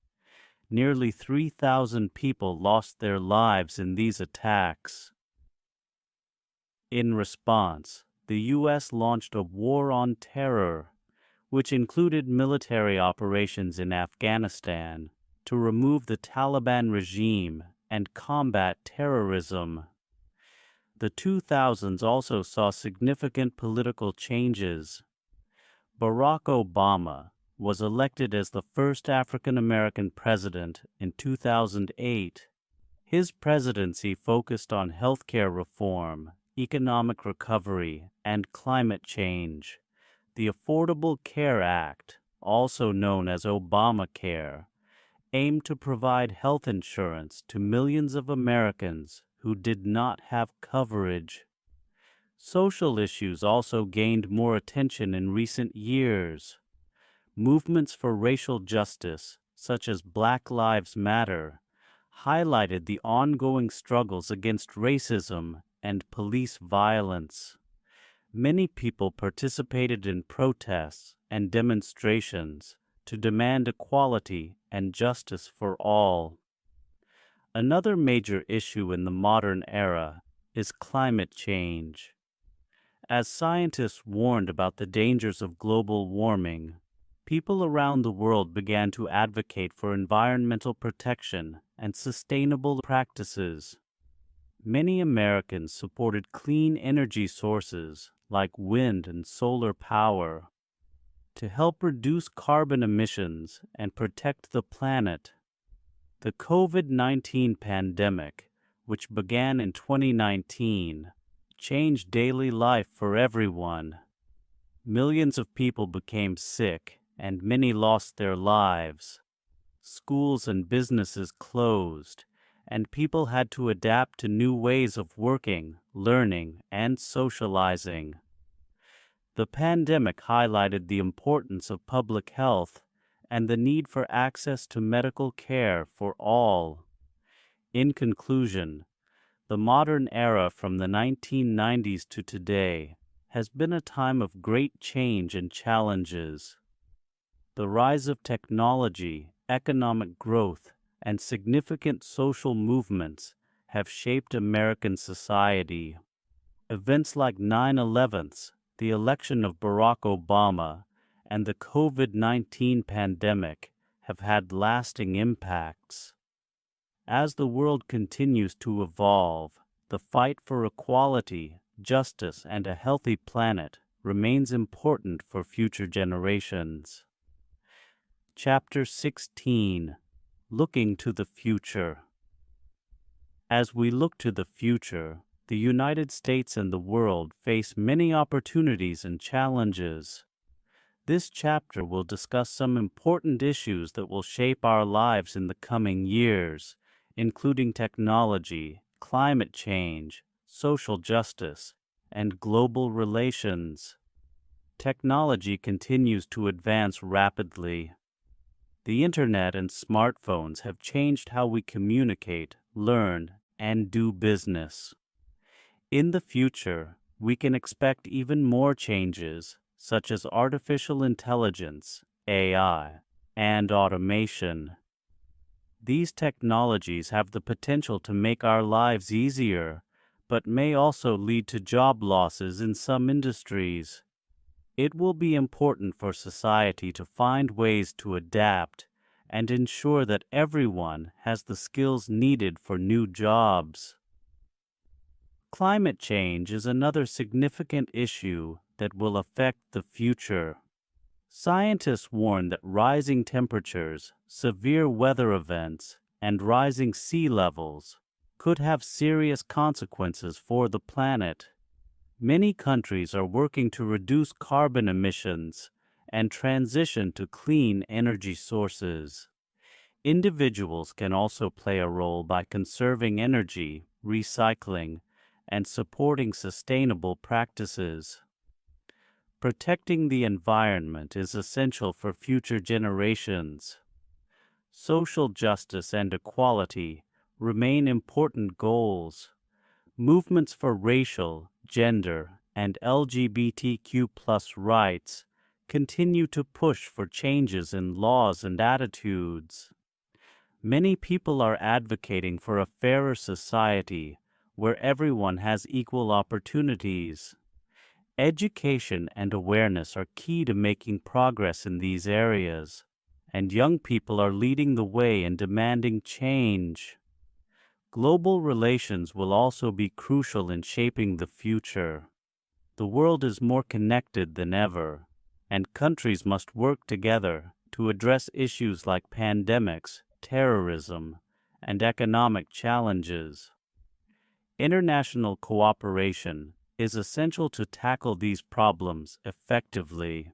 S1: Nearly 3,000 people lost their lives in these attacks. In response, the U.S. launched a war on terror, which included military operations in Afghanistan to remove the Taliban regime and combat terrorism. The 2000s also saw significant political changes. Barack Obama, was elected as the first African American president in 2008. His presidency focused on healthcare reform, economic recovery, and climate change. The Affordable Care Act, also known as Obamacare, aimed to provide health insurance to millions of Americans who did not have coverage. Social issues also gained more attention in recent years. Movements for racial justice, such as Black Lives Matter, highlighted the ongoing struggles against racism and police violence. Many people participated in protests and demonstrations to demand equality and justice for all. Another major issue in the modern era is climate change. As scientists warned about the dangers of global warming, people around the world began to advocate for environmental protection and sustainable practices. Many Americans supported clean energy sources like wind and solar power. To help reduce carbon emissions and protect the planet, the COVID-19 pandemic, which began in 2019, changed daily life for everyone. Millions of people became sick, and many lost their lives. Schools and businesses closed, and people had to adapt to new ways of working, learning, and socializing. The pandemic highlighted the importance of public health and the need for access to medical care for all. In conclusion, the modern era from the 1990s to today has been a time of great change and challenges. The rise of technology, economic growth, and significant social movements have shaped American society. Events like 9/11, the election of Barack Obama, and the COVID-19 pandemic have had lasting impacts. As the world continues to evolve, the fight for equality, justice, and a healthy planet remains important for future generations. Chapter 16: Looking to the Future. As we look to the future, the United States and the world face many opportunities and challenges. This chapter will discuss some important issues that will shape our lives in the coming years, including technology, climate change, social justice, and global relations. Technology continues to advance rapidly. The Internet and smartphones have changed how we communicate, learn, and do business. In the future, we can expect even more changes, such as artificial intelligence, AI, and automation. These technologies have the potential to make our lives easier, but may also lead to job losses in some industries. It will be important for society to find ways to adapt and ensure that everyone has the skills needed for new jobs. Climate change is another significant issue that will affect the future. Scientists warn that rising temperatures, severe weather events, and rising sea levels could have serious consequences for the planet. Many countries are working to reduce carbon emissions and transition to clean energy sources. Individuals can also play a role by conserving energy, recycling, and supporting sustainable practices. Protecting the environment is essential for future generations. Social justice and equality remain important goals. Movements for racial, gender, and LGBTQ+ rights continue to push for changes in laws and attitudes. Many people are advocating for a fairer society where everyone has equal opportunities. Education and awareness are key to making progress in these areas, and young people are leading the way in demanding change. Global relations will also be crucial in shaping the future. The world is more connected than ever, and countries must work together to address issues like pandemics, terrorism, and economic challenges. International cooperation is essential to tackle these problems effectively.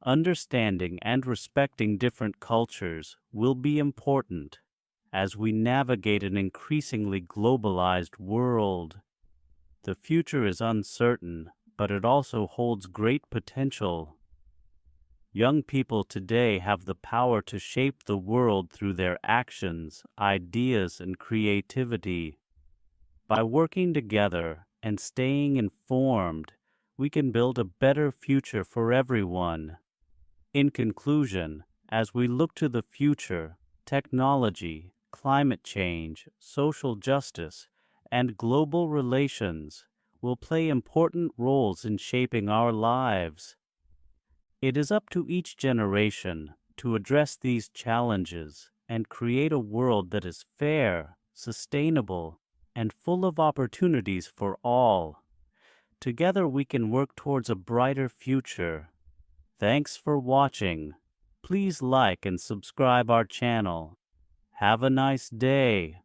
S1: Understanding and respecting different cultures will be important as we navigate an increasingly globalized world. The future is uncertain, but it also holds great potential. Young people today have the power to shape the world through their actions, ideas, and creativity. By working together and staying informed, we can build a better future for everyone. In conclusion, as we look to the future, technology, climate change, social justice, and global relations will play important roles in shaping our lives. It is up to each generation to address these challenges and create a world that is fair, sustainable, and full of opportunities for all. Together we can work towards a brighter future. Thanks for watching. Please like and subscribe our channel. Have a nice day.